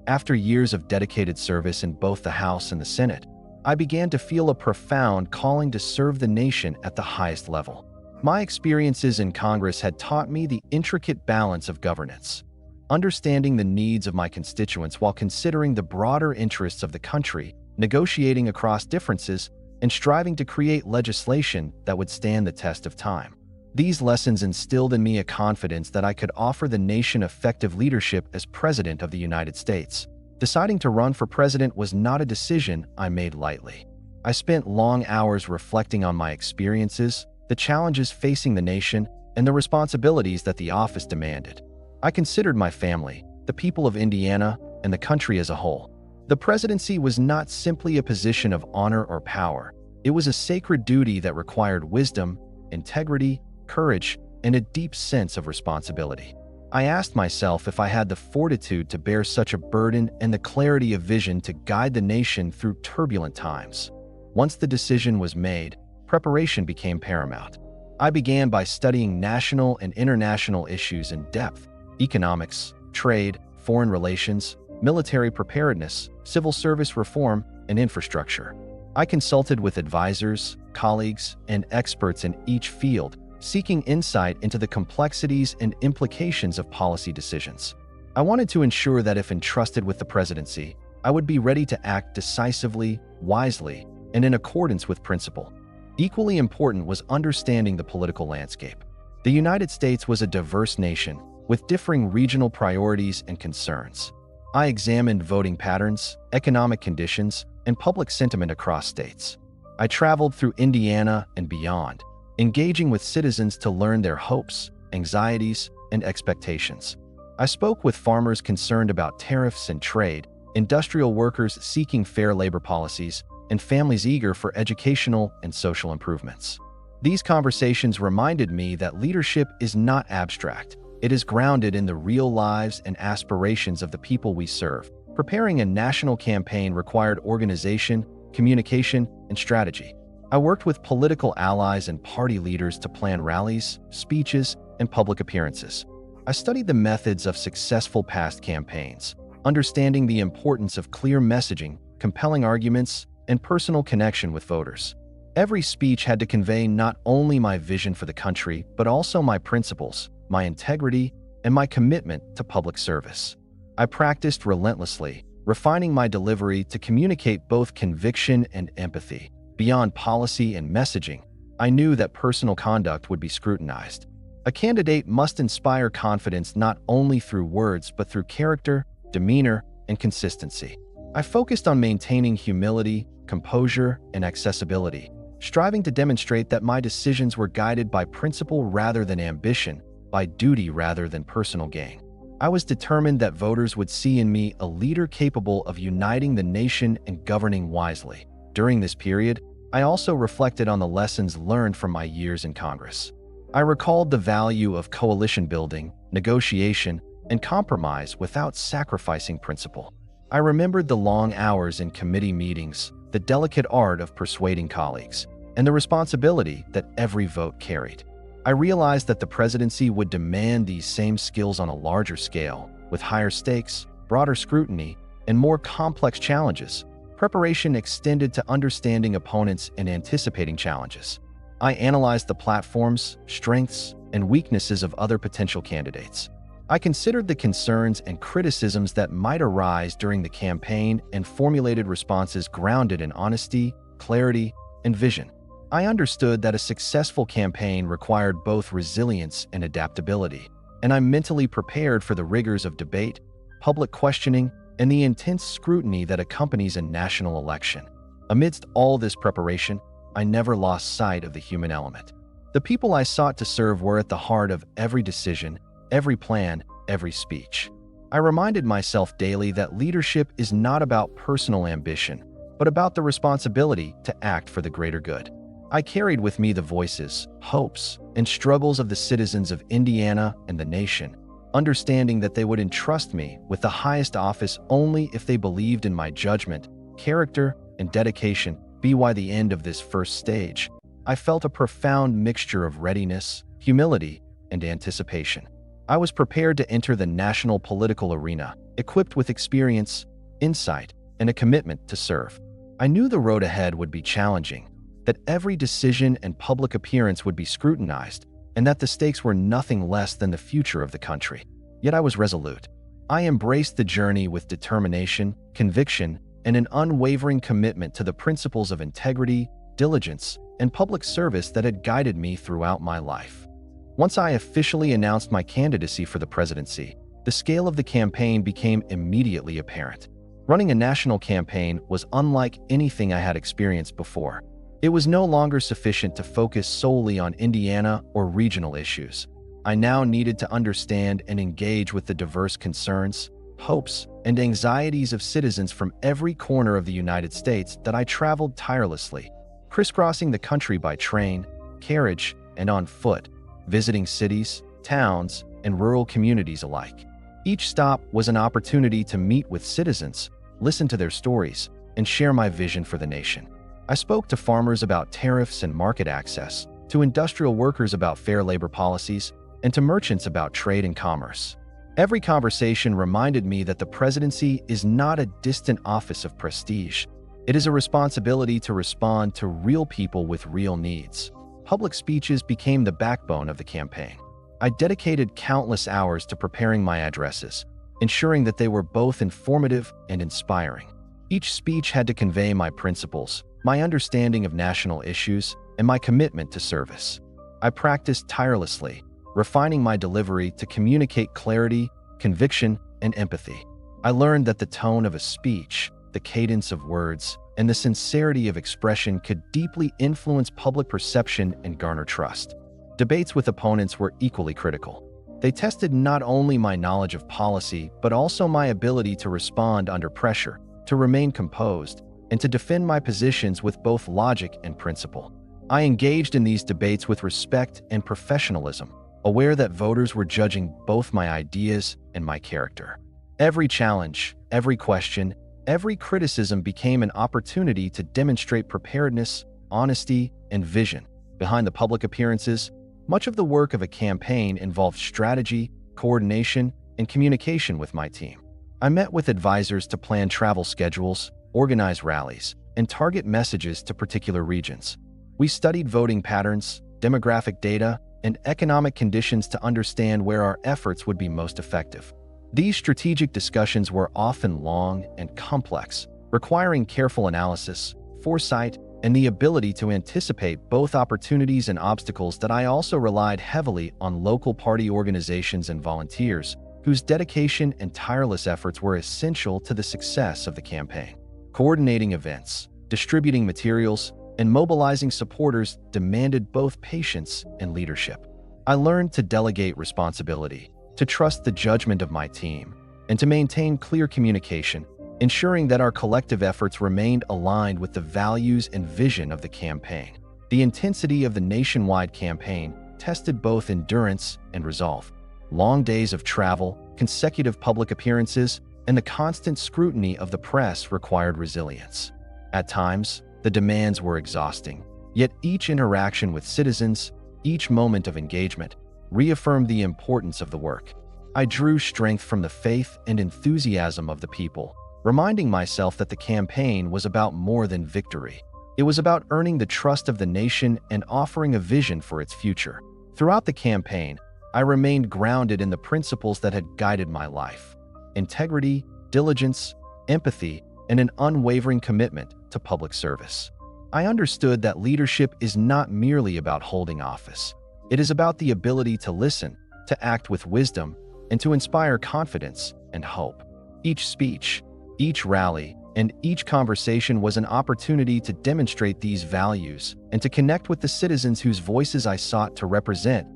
After years of dedicated service in both the House and the Senate, I began to feel a profound calling to serve the nation at the highest level. My experiences in Congress had taught me the intricate balance of governance, understanding the needs of my constituents while considering the broader interests of the country, negotiating across differences, and striving to create legislation that would stand the test of time. These lessons instilled in me a confidence that I could offer the nation effective leadership as President of the United States. Deciding to run for president was not a decision I made lightly. I spent long hours reflecting on my experiences, the challenges facing the nation, and the responsibilities that the office demanded. I considered my family, the people of Indiana, and the country as a whole. The presidency was not simply a position of honor or power. It was a sacred duty that required wisdom, integrity, courage, and a deep sense of responsibility. I asked myself if I had the fortitude to bear such a burden and the clarity of vision to guide the nation through turbulent times. Once the decision was made, preparation became paramount. I began by studying national and international issues in depth: economics, trade, foreign relations, military preparedness, civil service reform, and infrastructure. I consulted with advisors, colleagues, and experts in each field, seeking insight into the complexities and implications of policy decisions. I wanted to ensure that if entrusted with the presidency, I would be ready to act decisively, wisely, and in accordance with principle. Equally important was understanding the political landscape. The United States was a diverse nation, with differing regional priorities and concerns. I examined voting patterns, economic conditions, and public sentiment across states. I traveled through Indiana and beyond, engaging with citizens to learn their hopes, anxieties, and expectations. I spoke with farmers concerned about tariffs and trade, industrial workers seeking fair labor policies, and families eager for educational and social improvements. These conversations reminded me that leadership is not abstract. It is grounded in the real lives and aspirations of the people we serve. Preparing a national campaign required organization, communication, and strategy. I worked with political allies and party leaders to plan rallies, speeches, and public appearances. I studied the methods of successful past campaigns, understanding the importance of clear messaging, compelling arguments, and personal connection with voters. Every speech had to convey not only my vision for the country, but also my principles, my integrity, and my commitment to public service. I practiced relentlessly, refining my delivery to communicate both conviction and empathy. Beyond policy and messaging, I knew that personal conduct would be scrutinized. A candidate must inspire confidence not only through words, but through character, demeanor, and consistency. I focused on maintaining humility, composure, and accessibility, striving to demonstrate that my decisions were guided by principle rather than ambition, by duty rather than personal gain. I was determined that voters would see in me a leader capable of uniting the nation and governing wisely. During this period, I also reflected on the lessons learned from my years in Congress. I recalled the value of coalition building, negotiation, and compromise without sacrificing principle. I remembered the long hours in committee meetings, the delicate art of persuading colleagues, and the responsibility that every vote carried. I realized that the presidency would demand these same skills on a larger scale, with higher stakes, broader scrutiny, and more complex challenges. Preparation extended to understanding opponents and anticipating challenges. I analyzed the platforms, strengths, and weaknesses of other potential candidates. I considered the concerns and criticisms that might arise during the campaign and formulated responses grounded in honesty, clarity, and vision. I understood that a successful campaign required both resilience and adaptability, and I mentally prepared for the rigors of debate, public questioning, and the intense scrutiny that accompanies a national election. Amidst all this preparation, I never lost sight of the human element. The people I sought to serve were at the heart of every decision, every plan, every speech. I reminded myself daily that leadership is not about personal ambition, but about the responsibility to act for the greater good. I carried with me the voices, hopes, and struggles of the citizens of Indiana and the nation, understanding that they would entrust me with the highest office only if they believed in my judgment, character, and dedication. By the end of this first stage, I felt a profound mixture of readiness, humility, and anticipation. I was prepared to enter the national political arena, equipped with experience, insight, and a commitment to serve. I knew the road ahead would be challenging, that every decision and public appearance would be scrutinized, and that the stakes were nothing less than the future of the country. Yet I was resolute. I embraced the journey with determination, conviction, and an unwavering commitment to the principles of integrity, diligence, and public service that had guided me throughout my life. Once I officially announced my candidacy for the presidency, the scale of the campaign became immediately apparent. Running a national campaign was unlike anything I had experienced before. It was no longer sufficient to focus solely on Indiana or regional issues. I now needed to understand and engage with the diverse concerns, hopes, and anxieties of citizens from every corner of the United States that I traveled tirelessly, crisscrossing the country by train, carriage, and on foot, visiting cities, towns, and rural communities alike. Each stop was an opportunity to meet with citizens, listen to their stories, and share my vision for the nation. I spoke to farmers about tariffs and market access, to industrial workers about fair labor policies, and to merchants about trade and commerce. Every conversation reminded me that the presidency is not a distant office of prestige. It is a responsibility to respond to real people with real needs. Public speeches became the backbone of the campaign. I dedicated countless hours to preparing my addresses, ensuring that they were both informative and inspiring. Each speech had to convey my principles, my understanding of national issues, and my commitment to service. I practiced tirelessly, refining my delivery to communicate clarity, conviction, and empathy. I learned that the tone of a speech, the cadence of words, and the sincerity of expression could deeply influence public perception and garner trust. Debates with opponents were equally critical. They tested not only my knowledge of policy, but also my ability to respond under pressure, to remain composed, and to defend my positions with both logic and principle. I engaged in these debates with respect and professionalism, aware that voters were judging both my ideas and my character. Every challenge, every question, every criticism became an opportunity to demonstrate preparedness, honesty, and vision. Behind the public appearances, much of the work of a campaign involved strategy, coordination, and communication with my team. I met with advisors to plan travel schedules, organize rallies, and target messages to particular regions. We studied voting patterns, demographic data, and economic conditions to understand where our efforts would be most effective. These strategic discussions were often long and complex, requiring careful analysis, foresight, and the ability to anticipate both opportunities and obstacles. That I also relied heavily on local party organizations and volunteers, whose dedication and tireless efforts were essential to the success of the campaign. Coordinating events, distributing materials, and mobilizing supporters demanded both patience and leadership. I learned to delegate responsibility, to trust the judgment of my team, and to maintain clear communication, ensuring that our collective efforts remained aligned with the values and vision of the campaign. The intensity of the nationwide campaign tested both endurance and resolve. Long days of travel, consecutive public appearances, and the constant scrutiny of the press required resilience. At times, the demands were exhausting, yet each interaction with citizens, each moment of engagement, reaffirmed the importance of the work. I drew strength from the faith and enthusiasm of the people, reminding myself that the campaign was about more than victory. It was about earning the trust of the nation and offering a vision for its future. Throughout the campaign, I remained grounded in the principles that had guided my life: integrity, diligence, empathy, and an unwavering commitment to public service. I understood that leadership is not merely about holding office. It is about the ability to listen, to act with wisdom, and to inspire confidence and hope. Each speech, each rally, and each conversation was an opportunity to demonstrate these values and to connect with the citizens whose voices I sought to represent.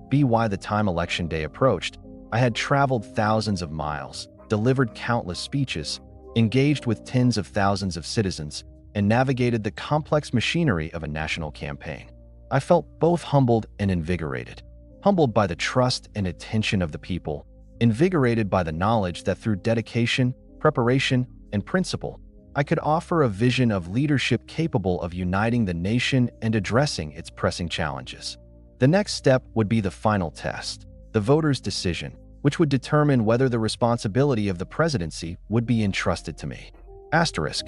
By the time election day approached, I had traveled thousands of miles, delivered countless speeches, engaged with tens of thousands of citizens, and navigated the complex machinery of a national campaign. I felt both humbled and invigorated. Humbled by the trust and attention of the people, invigorated by the knowledge that through dedication, preparation, and principle, I could offer a vision of leadership capable of uniting the nation and addressing its pressing challenges. The next step would be the final test, the voters' decision, which would determine whether the responsibility of the presidency would be entrusted to me. Asterisk.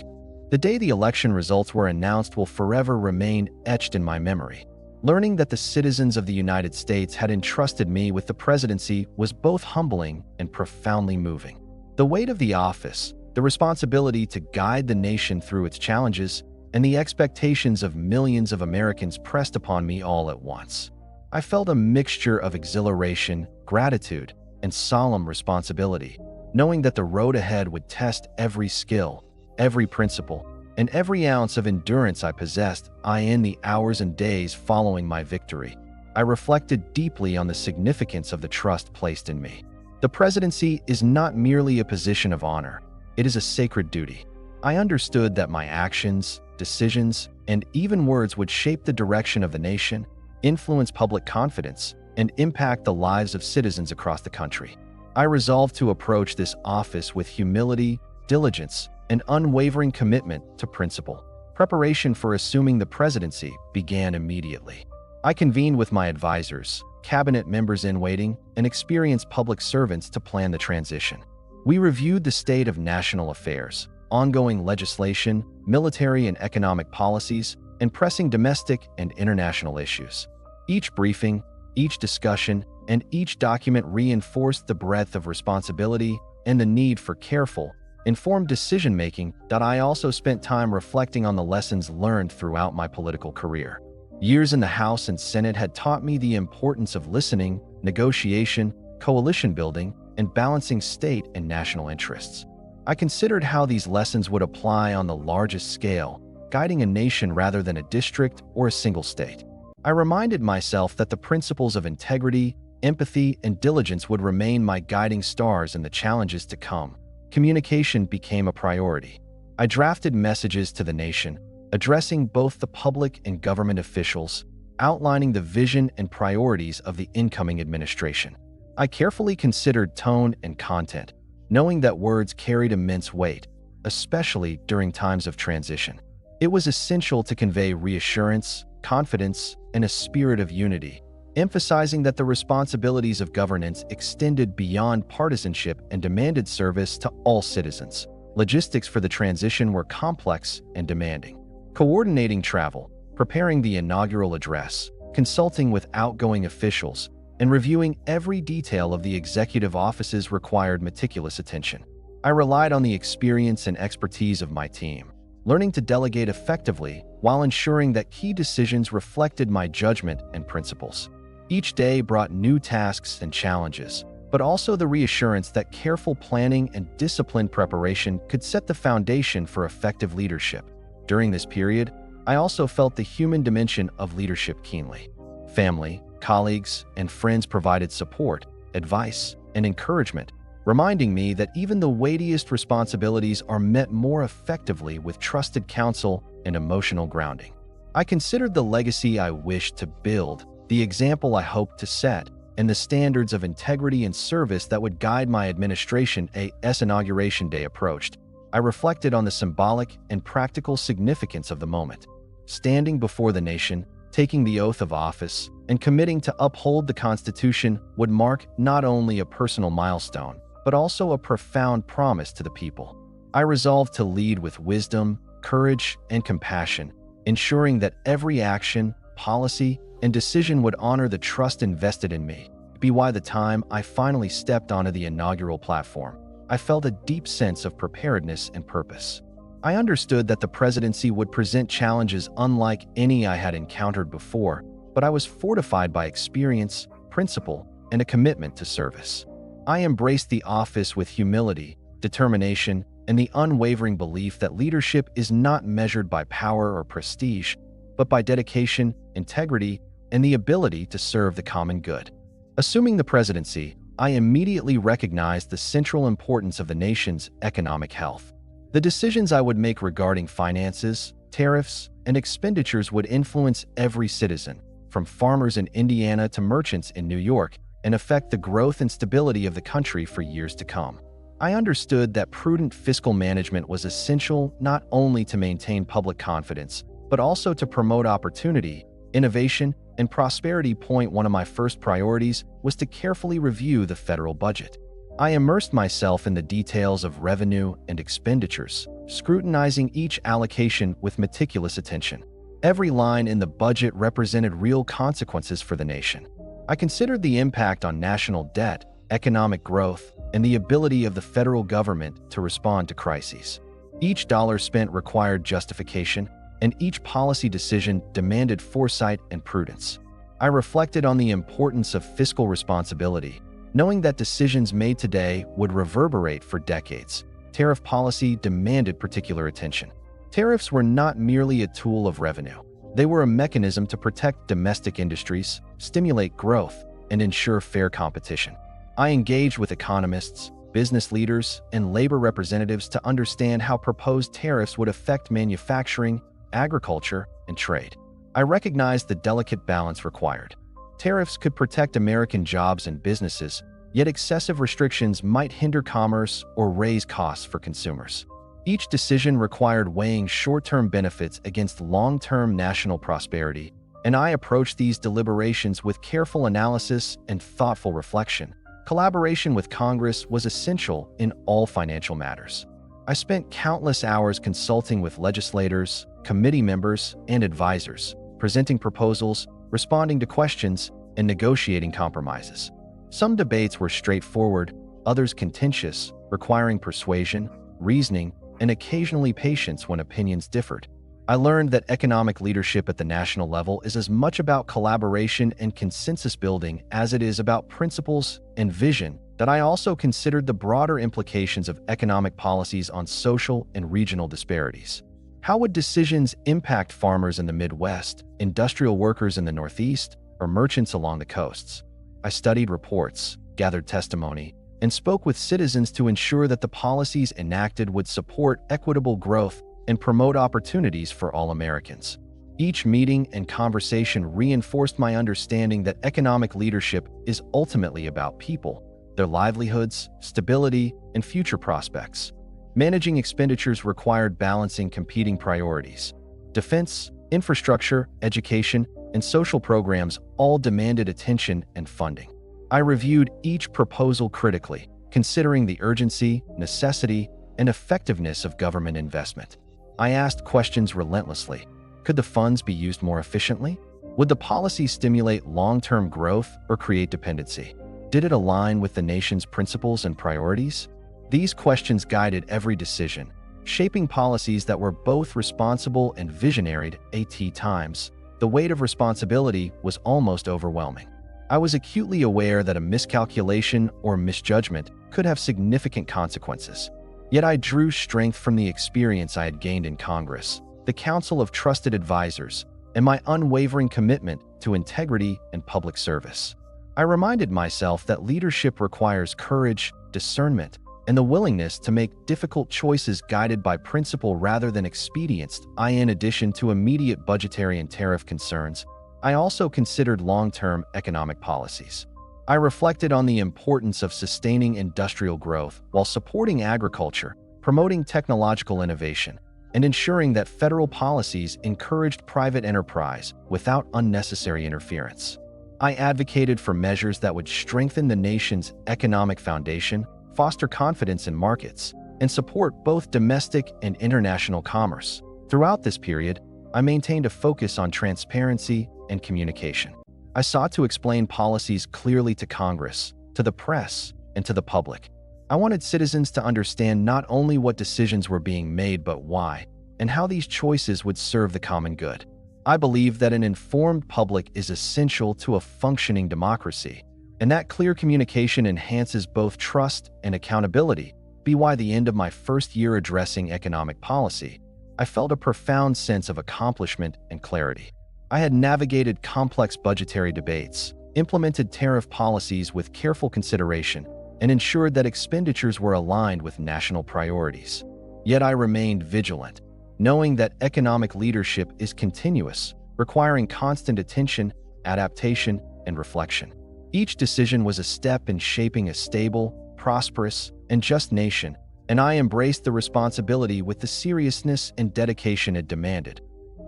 The day the election results were announced will forever remain etched in my memory. Learning that the citizens of the United States had entrusted me with the presidency was both humbling and profoundly moving. The weight of the office, the responsibility to guide the nation through its challenges, and the expectations of millions of Americans pressed upon me all at once. I felt a mixture of exhilaration, gratitude, and solemn responsibility, knowing that the road ahead would test every skill, every principle, and every ounce of endurance I possessed. In the hours and days following my victory, I reflected deeply on the significance of the trust placed in me. The presidency is not merely a position of honor, it is a sacred duty. I understood that my actions, decisions, and even words would shape the direction of the nation, influence public confidence, and impact the lives of citizens across the country. I resolved to approach this office with humility, diligence, and unwavering commitment to principle. Preparation for assuming the presidency began immediately. I convened with my advisors, cabinet members in waiting, and experienced public servants to plan the transition. We reviewed the state of national affairs, ongoing legislation, military and economic policies, and pressing domestic and international issues. Each briefing, each discussion, and each document reinforced the breadth of responsibility and the need for careful, informed decision-making. That I also spent time reflecting on the lessons learned throughout my political career. Years in the House and Senate had taught me the importance of listening, negotiation, coalition building, and balancing state and national interests. I considered how these lessons would apply on the largest scale, guiding a nation rather than a district or a single state. I reminded myself that the principles of integrity, empathy, and diligence would remain my guiding stars in the challenges to come. Communication became a priority. I drafted messages to the nation, addressing both the public and government officials, outlining the vision and priorities of the incoming administration. I carefully considered tone and content, knowing that words carried immense weight, especially during times of transition. It was essential to convey reassurance, confidence, and a spirit of unity, emphasizing that the responsibilities of governance extended beyond partisanship and demanded service to all citizens. Logistics for the transition were complex and demanding. Coordinating travel, preparing the inaugural address, consulting with outgoing officials, and reviewing every detail of the executive offices required meticulous attention. I relied on the experience and expertise of my team, learning to delegate effectively while ensuring that key decisions reflected my judgment and principles. Each day brought new tasks and challenges, but also the reassurance that careful planning and disciplined preparation could set the foundation for effective leadership. During this period, I also felt the human dimension of leadership keenly. Family, colleagues, and friends provided support, advice, and encouragement, reminding me that even the weightiest responsibilities are met more effectively with trusted counsel and emotional grounding. I considered the legacy I wished to build, the example I hoped to set, and the standards of integrity and service that would guide my administration as Inauguration Day approached. I reflected on the symbolic and practical significance of the moment. Standing before the nation, taking the oath of office, and committing to uphold the Constitution would mark not only a personal milestone, but also a profound promise to the people. I resolved to lead with wisdom, courage, and compassion, ensuring that every action, policy, and decision would honor the trust invested in me. By the time I finally stepped onto the inaugural platform, I felt a deep sense of preparedness and purpose. I understood that the presidency would present challenges unlike any I had encountered before, but I was fortified by experience, principle, and a commitment to service. I embraced the office with humility, determination, and the unwavering belief that leadership is not measured by power or prestige, but by dedication, integrity, and the ability to serve the common good. Assuming the presidency, I immediately recognized the central importance of the nation's economic health. The decisions I would make regarding finances, tariffs, and expenditures would influence every citizen, from farmers in Indiana to merchants in New York, and affect the growth and stability of the country for years to come. I understood that prudent fiscal management was essential not only to maintain public confidence, but also to promote opportunity, innovation, and prosperity. One of my first priorities was to carefully review the federal budget. I immersed myself in the details of revenue and expenditures, scrutinizing each allocation with meticulous attention. Every line in the budget represented real consequences for the nation. I considered the impact on national debt, economic growth, and the ability of the federal government to respond to crises. Each dollar spent required justification, and each policy decision demanded foresight and prudence. I reflected on the importance of fiscal responsibility, knowing that decisions made today would reverberate for decades. Tariff policy demanded particular attention. Tariffs were not merely a tool of revenue. They were a mechanism to protect domestic industries, stimulate growth, and ensure fair competition. I engaged with economists, business leaders, and labor representatives to understand how proposed tariffs would affect manufacturing, agriculture, and trade. I recognized the delicate balance required. Tariffs could protect American jobs and businesses, yet excessive restrictions might hinder commerce or raise costs for consumers. Each decision required weighing short-term benefits against long-term national prosperity, and I approached these deliberations with careful analysis and thoughtful reflection. Collaboration with Congress was essential in all financial matters. I spent countless hours consulting with legislators, committee members, and advisors, presenting proposals, responding to questions, and negotiating compromises. Some debates were straightforward, others contentious, requiring persuasion, reasoning, and occasionally patience when opinions differed. I learned that economic leadership at the national level is as much about collaboration and consensus building as it is about principles and vision, that I also considered the broader implications of economic policies on social and regional disparities. How would decisions impact farmers in the Midwest, industrial workers in the Northeast, or merchants along the coasts? I studied reports, gathered testimony, and spoke with citizens to ensure that the policies enacted would support equitable growth and promote opportunities for all Americans. Each meeting and conversation reinforced my understanding that economic leadership is ultimately about people, their livelihoods, stability, and future prospects. Managing expenditures required balancing competing priorities. Defense, infrastructure, education, and social programs all demanded attention and funding. I reviewed each proposal critically, considering the urgency, necessity, and effectiveness of government investment. I asked questions relentlessly. Could the funds be used more efficiently? Would the policy stimulate long-term growth or create dependency? Did it align with the nation's principles and priorities? These questions guided every decision, shaping policies that were both responsible and visionary. At times, the weight of responsibility was almost overwhelming. I was acutely aware that a miscalculation or misjudgment could have significant consequences. Yet I drew strength from the experience I had gained in Congress, the council of trusted advisors, and my unwavering commitment to integrity and public service. I reminded myself that leadership requires courage, discernment, and the willingness to make difficult choices guided by principle rather than expedience. In addition to immediate budgetary and tariff concerns, I also considered long-term economic policies. I reflected on the importance of sustaining industrial growth while supporting agriculture, promoting technological innovation, and ensuring that federal policies encouraged private enterprise without unnecessary interference. I advocated for measures that would strengthen the nation's economic foundation, foster confidence in markets, and support both domestic and international commerce. Throughout this period, I maintained a focus on transparency and communication. I sought to explain policies clearly to Congress, to the press, and to the public. I wanted citizens to understand not only what decisions were being made but why, and how these choices would serve the common good. I believe that an informed public is essential to a functioning democracy, and that clear communication enhances both trust and accountability. By the end of my first year addressing economic policy, I felt a profound sense of accomplishment and clarity. I had navigated complex budgetary debates, implemented tariff policies with careful consideration, and ensured that expenditures were aligned with national priorities. Yet I remained vigilant, knowing that economic leadership is continuous, requiring constant attention, adaptation, and reflection. Each decision was a step in shaping a stable, prosperous, and just nation, and I embraced the responsibility with the seriousness and dedication it demanded.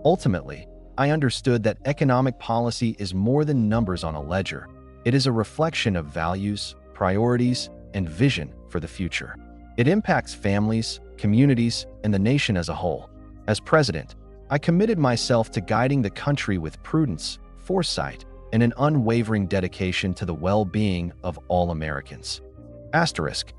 Ultimately, I understood that economic policy is more than numbers on a ledger. It is a reflection of values, priorities, and vision for the future. It impacts families, communities, and the nation as a whole. As president, I committed myself to guiding the country with prudence, foresight, and an unwavering dedication to the well-being of all Americans. Asterisk.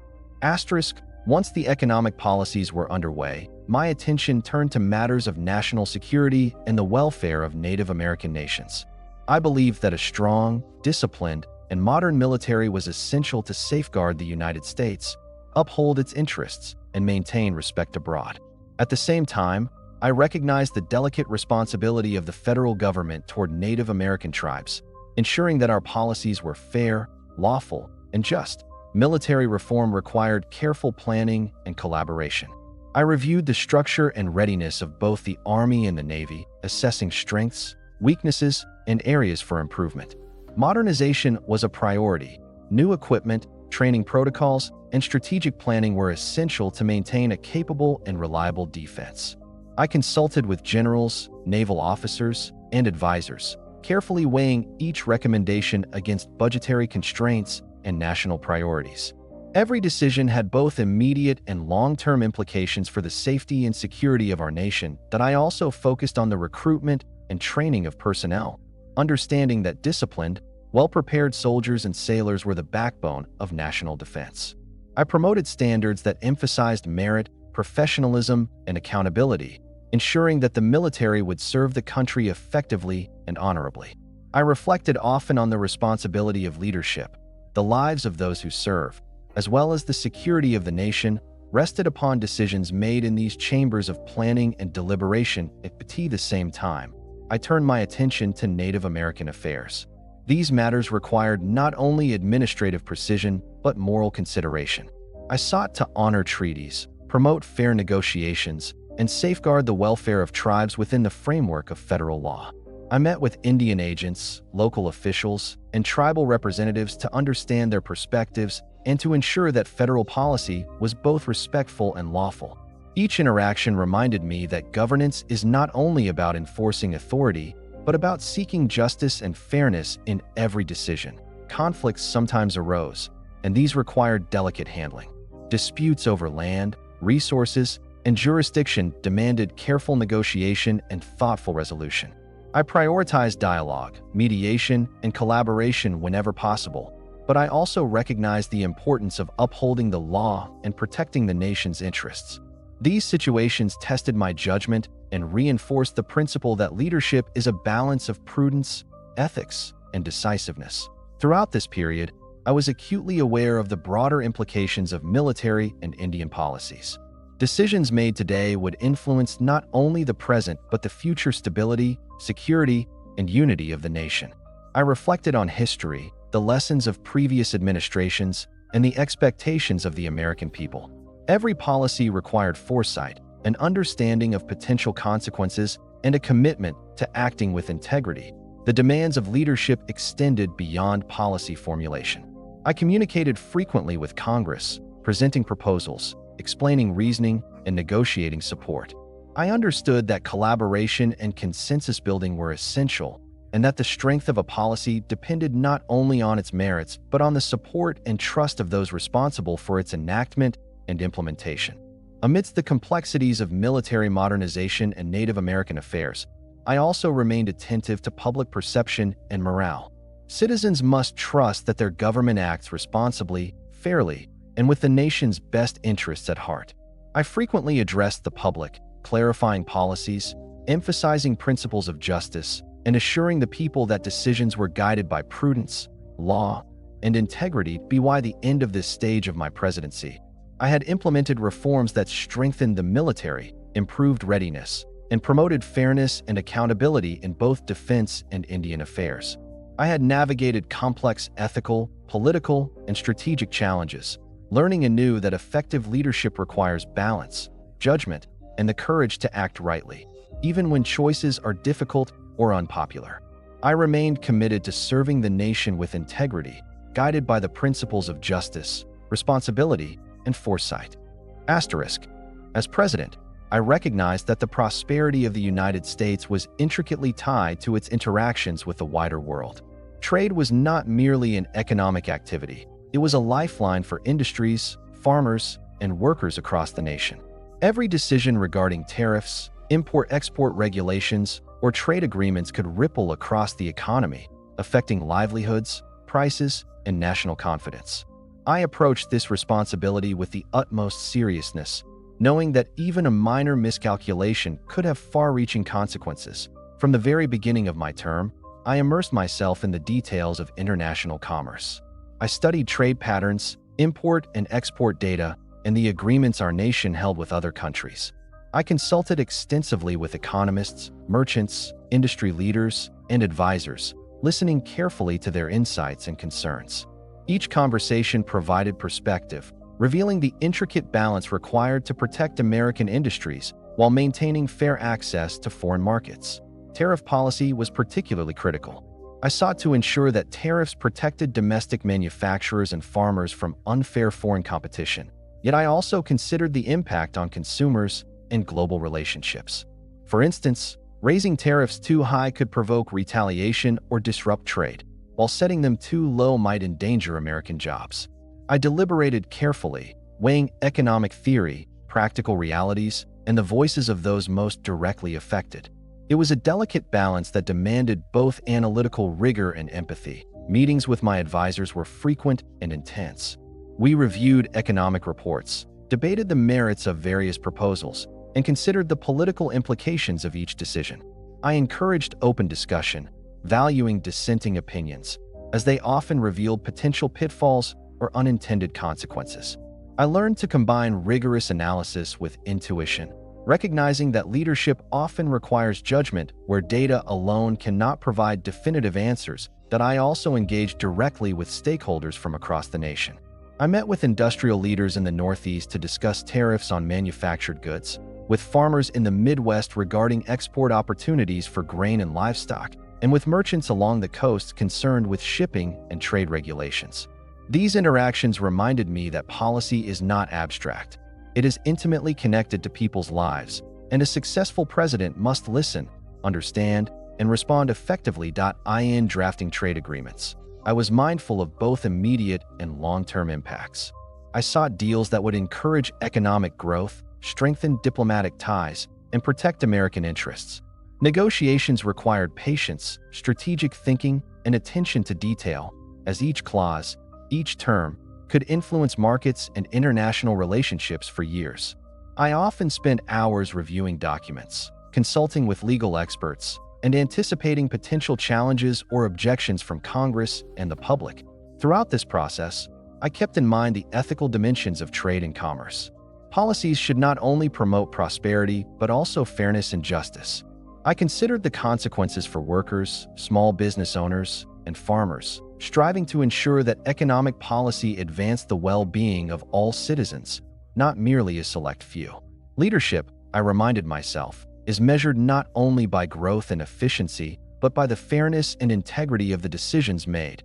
Once the economic policies were underway, my attention turned to matters of national security and the welfare of Native American nations. I believed that a strong, disciplined, and modern military was essential to safeguard the United States, uphold its interests, and maintain respect abroad. At the same time, I recognized the delicate responsibility of the federal government toward Native American tribes, ensuring that our policies were fair, lawful, and just. Military reform required careful planning and collaboration. I reviewed the structure and readiness of both the Army and the Navy, assessing strengths, weaknesses, and areas for improvement. Modernization was a priority. New equipment, training protocols, and strategic planning were essential to maintain a capable and reliable defense. I consulted with generals, naval officers, and advisors, carefully weighing each recommendation against budgetary constraints and national priorities. Every decision had both immediate and long-term implications for the safety and security of our nation, that I also focused on the recruitment and training of personnel, understanding that disciplined, well-prepared soldiers and sailors were the backbone of national defense. I promoted standards that emphasized merit, professionalism, and accountability, ensuring that the military would serve the country effectively and honorably. I reflected often on the responsibility of leadership. The lives of those who serve, as well as the security of the nation, rested upon decisions made in these chambers of planning and deliberation. At the same time, I turned my attention to Native American affairs. These matters required not only administrative precision, but moral consideration. I sought to honor treaties, promote fair negotiations, and safeguard the welfare of tribes within the framework of federal law. I met with Indian agents, local officials, and tribal representatives to understand their perspectives and to ensure that federal policy was both respectful and lawful. Each interaction reminded me that governance is not only about enforcing authority, but about seeking justice and fairness in every decision. Conflicts sometimes arose, and these required delicate handling. Disputes over land, resources, and jurisdiction demanded careful negotiation and thoughtful resolution. I prioritized dialogue, mediation, and collaboration whenever possible, but I also recognized the importance of upholding the law and protecting the nation's interests. These situations tested my judgment and reinforced the principle that leadership is a balance of prudence, ethics, and decisiveness. Throughout this period, I was acutely aware of the broader implications of military and Indian policies. Decisions made today would influence not only the present but the future stability, security, and unity of the nation. I reflected on history, the lessons of previous administrations, and the expectations of the American people. Every policy required foresight, an understanding of potential consequences, and a commitment to acting with integrity. The demands of leadership extended beyond policy formulation. I communicated frequently with Congress, presenting proposals, explaining reasoning, and negotiating support. I understood that collaboration and consensus building were essential, and that the strength of a policy depended not only on its merits, but on the support and trust of those responsible for its enactment and implementation. Amidst the complexities of military modernization and Native American affairs, I also remained attentive to public perception and morale. Citizens must trust that their government acts responsibly, fairly, and with the nation's best interests at heart. I frequently addressed the public, clarifying policies, emphasizing principles of justice, and assuring the people that decisions were guided by prudence, law, and integrity. By the end of this stage of my presidency, I had implemented reforms that strengthened the military, improved readiness, and promoted fairness and accountability in both defense and Indian affairs. I had navigated complex ethical, political, and strategic challenges, learning anew that effective leadership requires balance, judgment, and the courage to act rightly, even when choices are difficult or unpopular. I remained committed to serving the nation with integrity, guided by the principles of justice, responsibility, and foresight. As president, I recognized that the prosperity of the United States was intricately tied to its interactions with the wider world. Trade was not merely an economic activity, it was a lifeline for industries, farmers, and workers across the nation. Every decision regarding tariffs, import-export regulations, or trade agreements could ripple across the economy, affecting livelihoods, prices, and national confidence. I approached this responsibility with the utmost seriousness, knowing that even a minor miscalculation could have far-reaching consequences. From the very beginning of my term, I immersed myself in the details of international commerce. I studied trade patterns, import and export data, and the agreements our nation held with other countries. I consulted extensively with economists, merchants, industry leaders, and advisors, listening carefully to their insights and concerns. Each conversation provided perspective, revealing the intricate balance required to protect American industries while maintaining fair access to foreign markets. Tariff policy was particularly critical. I sought to ensure that tariffs protected domestic manufacturers and farmers from unfair foreign competition, yet I also considered the impact on consumers and global relationships. For instance, raising tariffs too high could provoke retaliation or disrupt trade, while setting them too low might endanger American jobs. I deliberated carefully, weighing economic theory, practical realities, and the voices of those most directly affected. It was a delicate balance that demanded both analytical rigor and empathy. Meetings with my advisors were frequent and intense. We reviewed economic reports, debated the merits of various proposals, and considered the political implications of each decision. I encouraged open discussion, valuing dissenting opinions, as they often revealed potential pitfalls or unintended consequences. I learned to combine rigorous analysis with intuition, recognizing that leadership often requires judgment where data alone cannot provide definitive answers. That I also engaged directly with stakeholders from across the nation. I met with industrial leaders in the Northeast to discuss tariffs on manufactured goods, with farmers in the Midwest regarding export opportunities for grain and livestock, and with merchants along the coast concerned with shipping and trade regulations. These interactions reminded me that policy is not abstract. It is intimately connected to people's lives, and a successful president must listen, understand, and respond effectively. In drafting trade agreements, I was mindful of both immediate and long-term impacts. I sought deals that would encourage economic growth, strengthen diplomatic ties, and protect American interests. Negotiations required patience, strategic thinking, and attention to detail, as each clause, each term, could influence markets and international relationships for years. I often spent hours reviewing documents, consulting with legal experts, and anticipating potential challenges or objections from Congress and the public. Throughout this process, I kept in mind the ethical dimensions of trade and commerce. Policies should not only promote prosperity, but also fairness and justice. I considered the consequences for workers, small business owners, and farmers, striving to ensure that economic policy advanced the well-being of all citizens, not merely a select few. Leadership, I reminded myself, is measured not only by growth and efficiency, but by the fairness and integrity of the decisions made.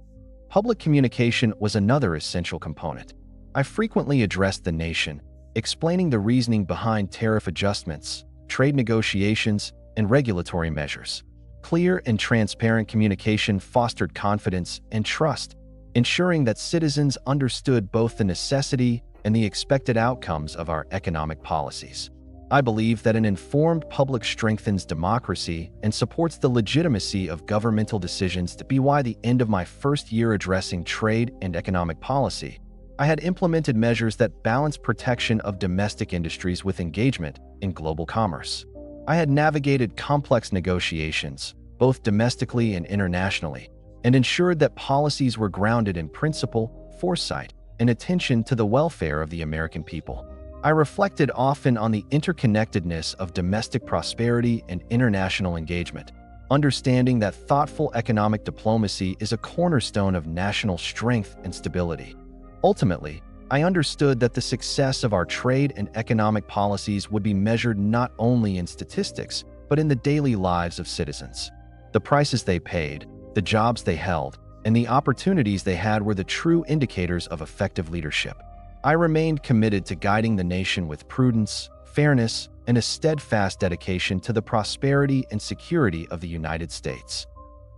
Public communication was another essential component. I frequently addressed the nation, explaining the reasoning behind tariff adjustments, trade negotiations, and regulatory measures. Clear and transparent communication fostered confidence and trust, ensuring that citizens understood both the necessity and the expected outcomes of our economic policies. I believe that an informed public strengthens democracy and supports the legitimacy of governmental decisions. To be why the end of my first year addressing trade and economic policy, I had implemented measures that balanced protection of domestic industries with engagement in global commerce. I had navigated complex negotiations, both domestically and internationally, and ensured that policies were grounded in principle, foresight, and attention to the welfare of the American people. I reflected often on the interconnectedness of domestic prosperity and international engagement, understanding that thoughtful economic diplomacy is a cornerstone of national strength and stability. Ultimately, I understood that the success of our trade and economic policies would be measured not only in statistics, but in the daily lives of citizens. The prices they paid, the jobs they held, and the opportunities they had were the true indicators of effective leadership. I remained committed to guiding the nation with prudence, fairness, and a steadfast dedication to the prosperity and security of the United States.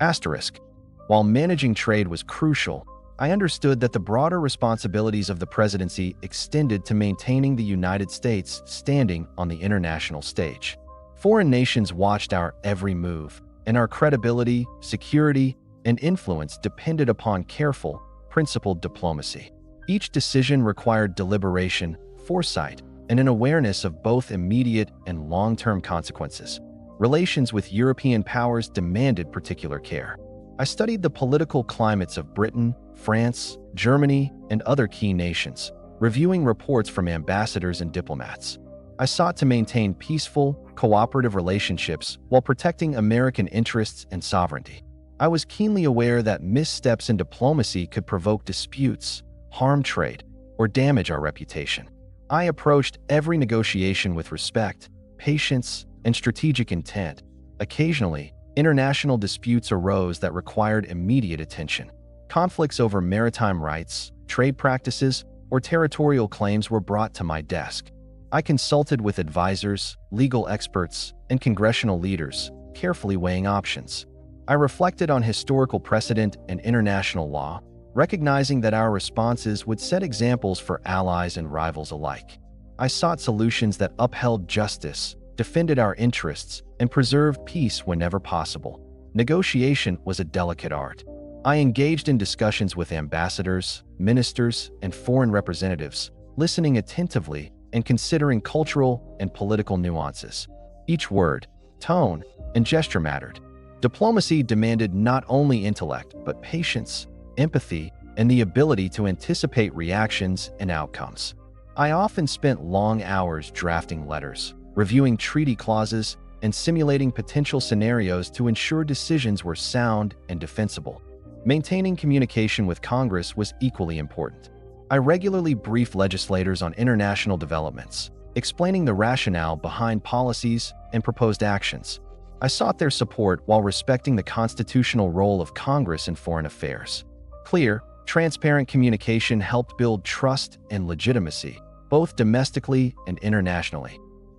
Asterisk. While managing trade was crucial, I understood that the broader responsibilities of the presidency extended to maintaining the United States' standing on the international stage. Foreign nations watched our every move, and our credibility, security, and influence depended upon careful, principled diplomacy. Each decision required deliberation, foresight, and an awareness of both immediate and long-term consequences. Relations with European powers demanded particular care. I studied the political climates of Britain, France, Germany, and other key nations, reviewing reports from ambassadors and diplomats. I sought to maintain peaceful, cooperative relationships while protecting American interests and sovereignty. I was keenly aware that missteps in diplomacy could provoke disputes, harm trade, or damage our reputation. I approached every negotiation with respect, patience, and strategic intent. Occasionally, International disputes arose that required immediate attention. Conflicts over maritime rights, trade practices, or territorial claims were brought to my desk. I consulted with advisors, legal experts, and congressional leaders, carefully weighing options. I reflected on historical precedent and international law, recognizing that our responses would set examples for allies and rivals alike. I sought solutions that upheld justice, defended our interests, and preserved peace whenever possible. Negotiation was a delicate art. I engaged in discussions with ambassadors, ministers, and foreign representatives, listening attentively and considering cultural and political nuances. Each word, tone, and gesture mattered. Diplomacy demanded not only intellect, but patience, empathy, and the ability to anticipate reactions and outcomes. I often spent long hours drafting letters, reviewing treaty clauses, and simulating potential scenarios to ensure decisions were sound and defensible. Maintaining communication with Congress was equally important. I regularly briefed legislators on international developments, explaining the rationale behind policies and proposed actions. I sought their support while respecting the constitutional role of Congress in foreign affairs. Clear, transparent communication helped build trust and legitimacy, both domestically and internationally.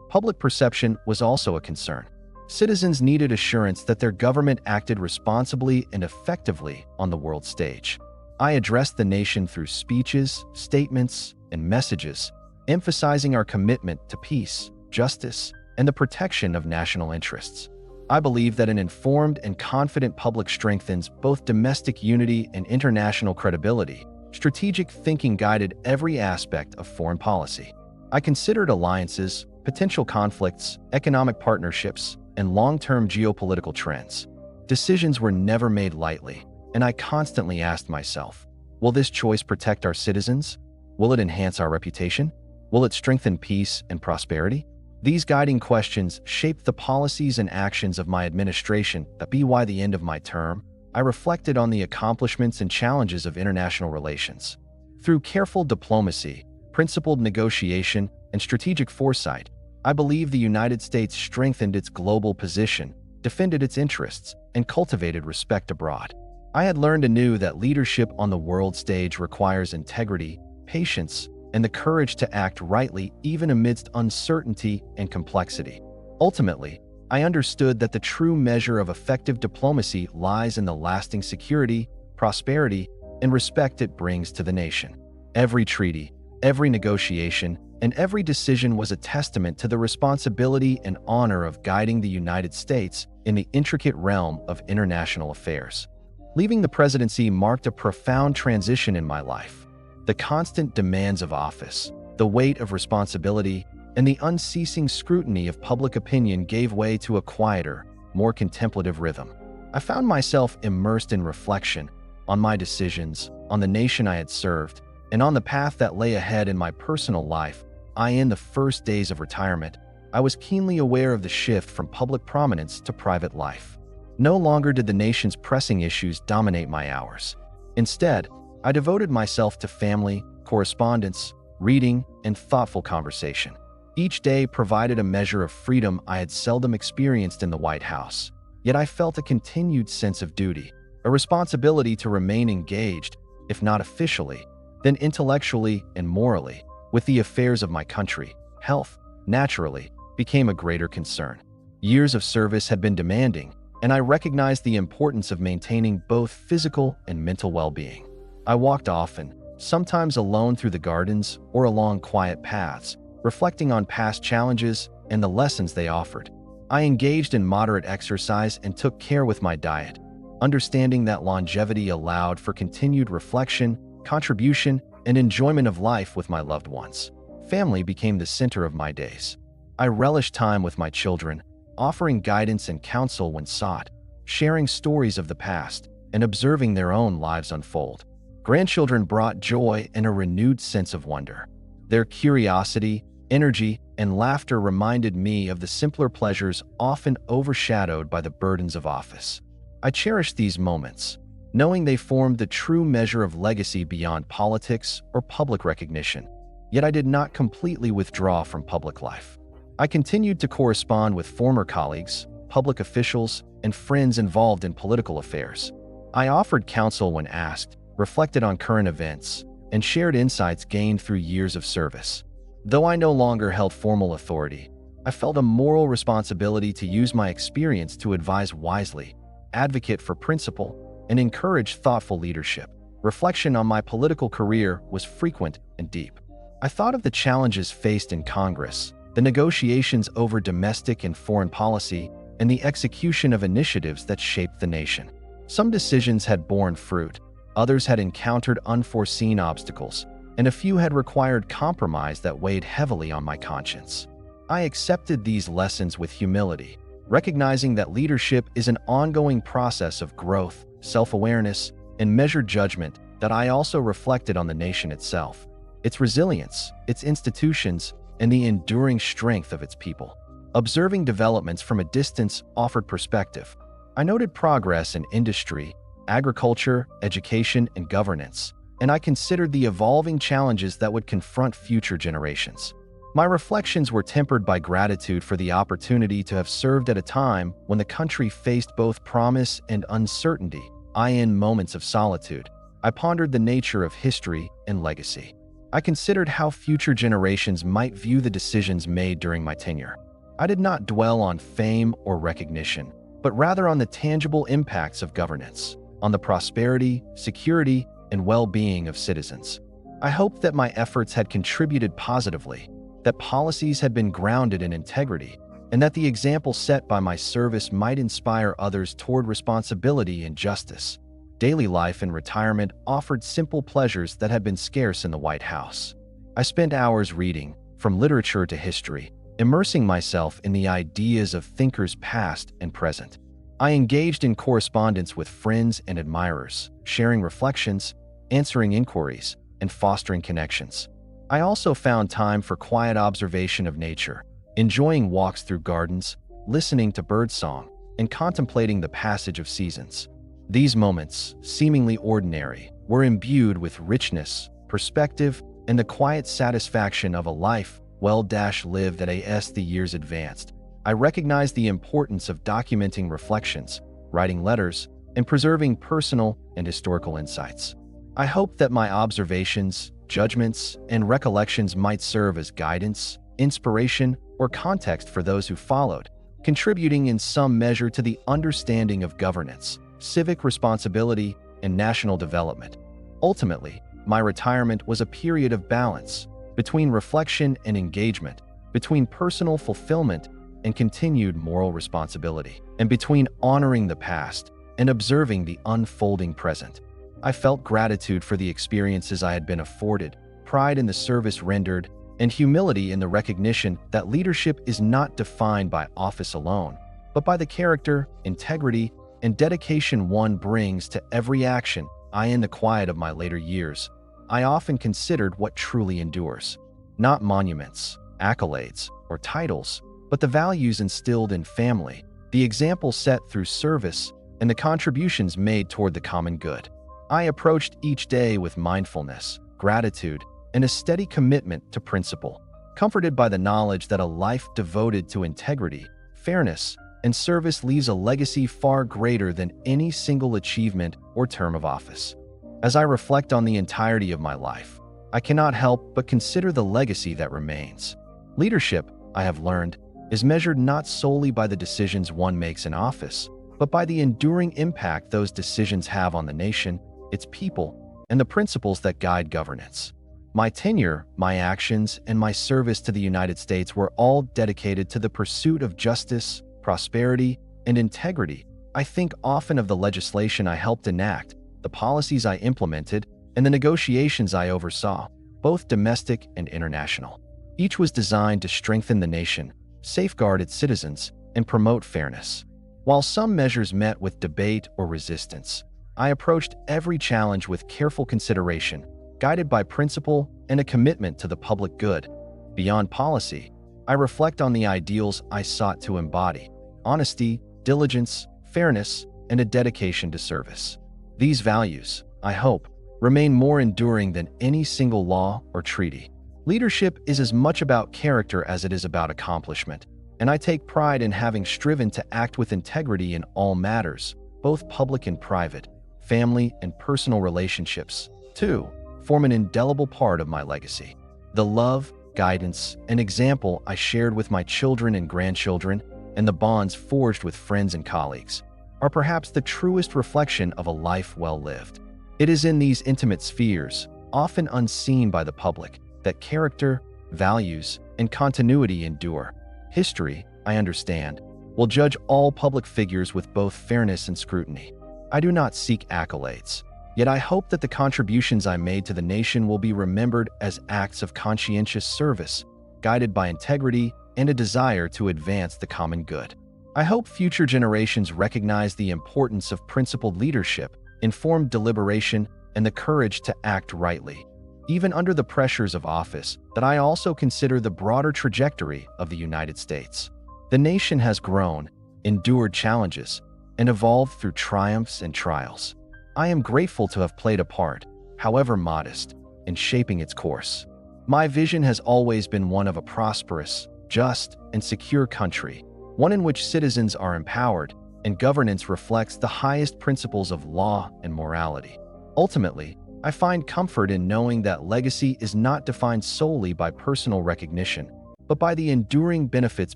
Public perception was also a concern. Citizens needed assurance that their government acted responsibly and effectively on the world stage. I addressed the nation through speeches, statements, and messages, emphasizing our commitment to peace, justice, and the protection of national interests. I believe that an informed and confident public strengthens both domestic unity and international credibility. Strategic thinking guided every aspect of foreign policy. I considered alliances, potential conflicts, economic partnerships, and long-term geopolitical trends. Decisions were never made lightly, and I constantly asked myself, will this choice protect our citizens? Will it enhance our reputation? Will it strengthen peace and prosperity? These guiding questions shaped the policies and actions of my administration. By the end of my term, I reflected on the accomplishments and challenges of international relations. Through careful diplomacy, principled negotiation, and strategic foresight, I believe the United States strengthened its global position, defended its interests, and cultivated respect abroad. I had learned anew that leadership on the world stage requires integrity, patience, and the courage to act rightly even amidst uncertainty and complexity. Ultimately, I understood that the true measure of effective diplomacy lies in the lasting security, prosperity, and respect it brings to the nation. Every treaty, every negotiation, and every decision was a testament to the responsibility and honor of guiding the United States in the intricate realm of international affairs. Leaving the presidency marked a profound transition in my life. The constant demands of office, the weight of responsibility, and the unceasing scrutiny of public opinion gave way to a quieter, more contemplative rhythm. I found myself immersed in reflection on my decisions, on the nation I had served, and on the path that lay ahead in my personal life. In the first days of retirement, I was keenly aware of the shift from public prominence to private life. No longer did the nation's pressing issues dominate my hours. Instead, I devoted myself to family, correspondence, reading, and thoughtful conversation. Each day provided a measure of freedom I had seldom experienced in the White House. Yet I felt a continued sense of duty, a responsibility to remain engaged, if not officially, then intellectually and morally, with the affairs of my country. Health, naturally, became a greater concern. Years of service had been demanding, and I recognized the importance of maintaining both physical and mental well-being. I walked often, sometimes alone through the gardens or along quiet paths, reflecting on past challenges and the lessons they offered. I engaged in moderate exercise and took care with my diet, understanding that longevity allowed for continued reflection, contribution, and enjoyment of life with my loved ones. Family became the center of my days. I relished time with my children, offering guidance and counsel when sought, sharing stories of the past, and observing their own lives unfold. Grandchildren brought joy and a renewed sense of wonder. Their curiosity, energy, and laughter reminded me of the simpler pleasures often overshadowed by the burdens of office. I cherished these moments, knowing they formed the true measure of legacy beyond politics or public recognition. Yet I did not completely withdraw from public life. I continued to correspond with former colleagues, public officials, and friends involved in political affairs. I offered counsel when asked, reflected on current events, and shared insights gained through years of service. Though I no longer held formal authority, I felt a moral responsibility to use my experience to advise wisely, advocate for principle, and encourage thoughtful leadership. Reflection on my political career was frequent and deep. I thought of the challenges faced in Congress, the negotiations over domestic and foreign policy, and the execution of initiatives that shaped the nation. Some decisions had borne fruit, others had encountered unforeseen obstacles, and a few had required compromise that weighed heavily on my conscience. I accepted these lessons with humility, recognizing that leadership is an ongoing process of growth, self-awareness, and measured judgment. That I also reflected on the nation itself, its resilience, its institutions, and the enduring strength of its people. Observing developments from a distance offered perspective. I noted progress in industry, agriculture, education, and governance, and I considered the evolving challenges that would confront future generations. My reflections were tempered by gratitude for the opportunity to have served at a time when the country faced both promise and uncertainty. In moments of solitude, I pondered the nature of history and legacy. I considered how future generations might view the decisions made during my tenure. I did not dwell on fame or recognition, but rather on the tangible impacts of governance, on the prosperity, security, and well-being of citizens. I hoped that my efforts had contributed positively, that policies had been grounded in integrity, and that the example set by my service might inspire others toward responsibility and justice. Daily life in retirement offered simple pleasures that had been scarce in the White House. I spent hours reading, from literature to history, immersing myself in the ideas of thinkers past and present. I engaged in correspondence with friends and admirers, sharing reflections, answering inquiries, and fostering connections. I also found time for quiet observation of nature, enjoying walks through gardens, listening to birdsong, and contemplating the passage of seasons. These moments, seemingly ordinary, were imbued with richness, perspective, and the quiet satisfaction of a life well-lived as the years advanced. I recognized the importance of documenting reflections, writing letters, and preserving personal and historical insights. I hoped that my observations, judgments, and recollections might serve as guidance, inspiration, or context for those who followed, contributing in some measure to the understanding of governance, civic responsibility, and national development. Ultimately, my retirement was a period of balance between reflection and engagement, between personal fulfillment and continued moral responsibility, and between honoring the past and observing the unfolding present. I felt gratitude for the experiences I had been afforded, pride in the service rendered, and humility in the recognition that leadership is not defined by office alone, but by the character, integrity, and dedication one brings to every action. In the quiet of my later years, I often considered what truly endures. Not monuments, accolades, or titles, but the values instilled in family, the example set through service, and the contributions made toward the common good. I approached each day with mindfulness, gratitude, and a steady commitment to principle, comforted by the knowledge that a life devoted to integrity, fairness, and service leaves a legacy far greater than any single achievement or term of office. As I reflect on the entirety of my life, I cannot help but consider the legacy that remains. Leadership, I have learned, is measured not solely by the decisions one makes in office, but by the enduring impact those decisions have on the nation, its people, and the principles that guide governance. My tenure, my actions, and my service to the United States were all dedicated to the pursuit of justice, prosperity, and integrity. I think often of the legislation I helped enact, the policies I implemented, and the negotiations I oversaw, both domestic and international. Each was designed to strengthen the nation, safeguard its citizens, and promote fairness. While some measures met with debate or resistance, I approached every challenge with careful consideration, guided by principle and a commitment to the public good. Beyond policy, I reflect on the ideals I sought to embody: honesty, diligence, fairness, and a dedication to service. These values, I hope, remain more enduring than any single law or treaty. Leadership is as much about character as it is about accomplishment. and I take pride in having striven to act with integrity in all matters, both public and private. Family and personal relationships, too, form an indelible part of my legacy. The love, guidance, and example I shared with my children and grandchildren, and the bonds forged with friends and colleagues, are perhaps the truest reflection of a life well lived. It is in these intimate spheres, often unseen by the public, that character, values, and continuity endure. History, I understand, will judge all public figures with both fairness and scrutiny. I do not seek accolades, yet I hope that the contributions I made to the nation will be remembered as acts of conscientious service, guided by integrity and a desire to advance the common good. I hope future generations recognize the importance of principled leadership, informed deliberation, and the courage to act rightly, even under the pressures of office, that I also consider the broader trajectory of the United States. The nation has grown, endured challenges, and evolved through triumphs and trials. I am grateful to have played a part, however modest, in shaping its course. My vision has always been one of a prosperous, just, and secure country, one in which citizens are empowered and governance reflects the highest principles of law and morality. Ultimately, I find comfort in knowing that legacy is not defined solely by personal recognition, but by the enduring benefits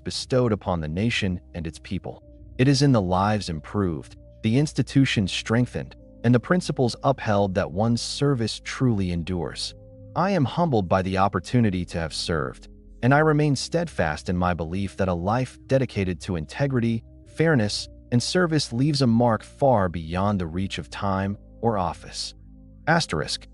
bestowed upon the nation and its people. It is in the lives improved, the institutions strengthened, and the principles upheld that one's service truly endures. I am humbled by the opportunity to have served, and I remain steadfast in my belief that a life dedicated to integrity, fairness, and service leaves a mark far beyond the reach of time or office. Asterisk.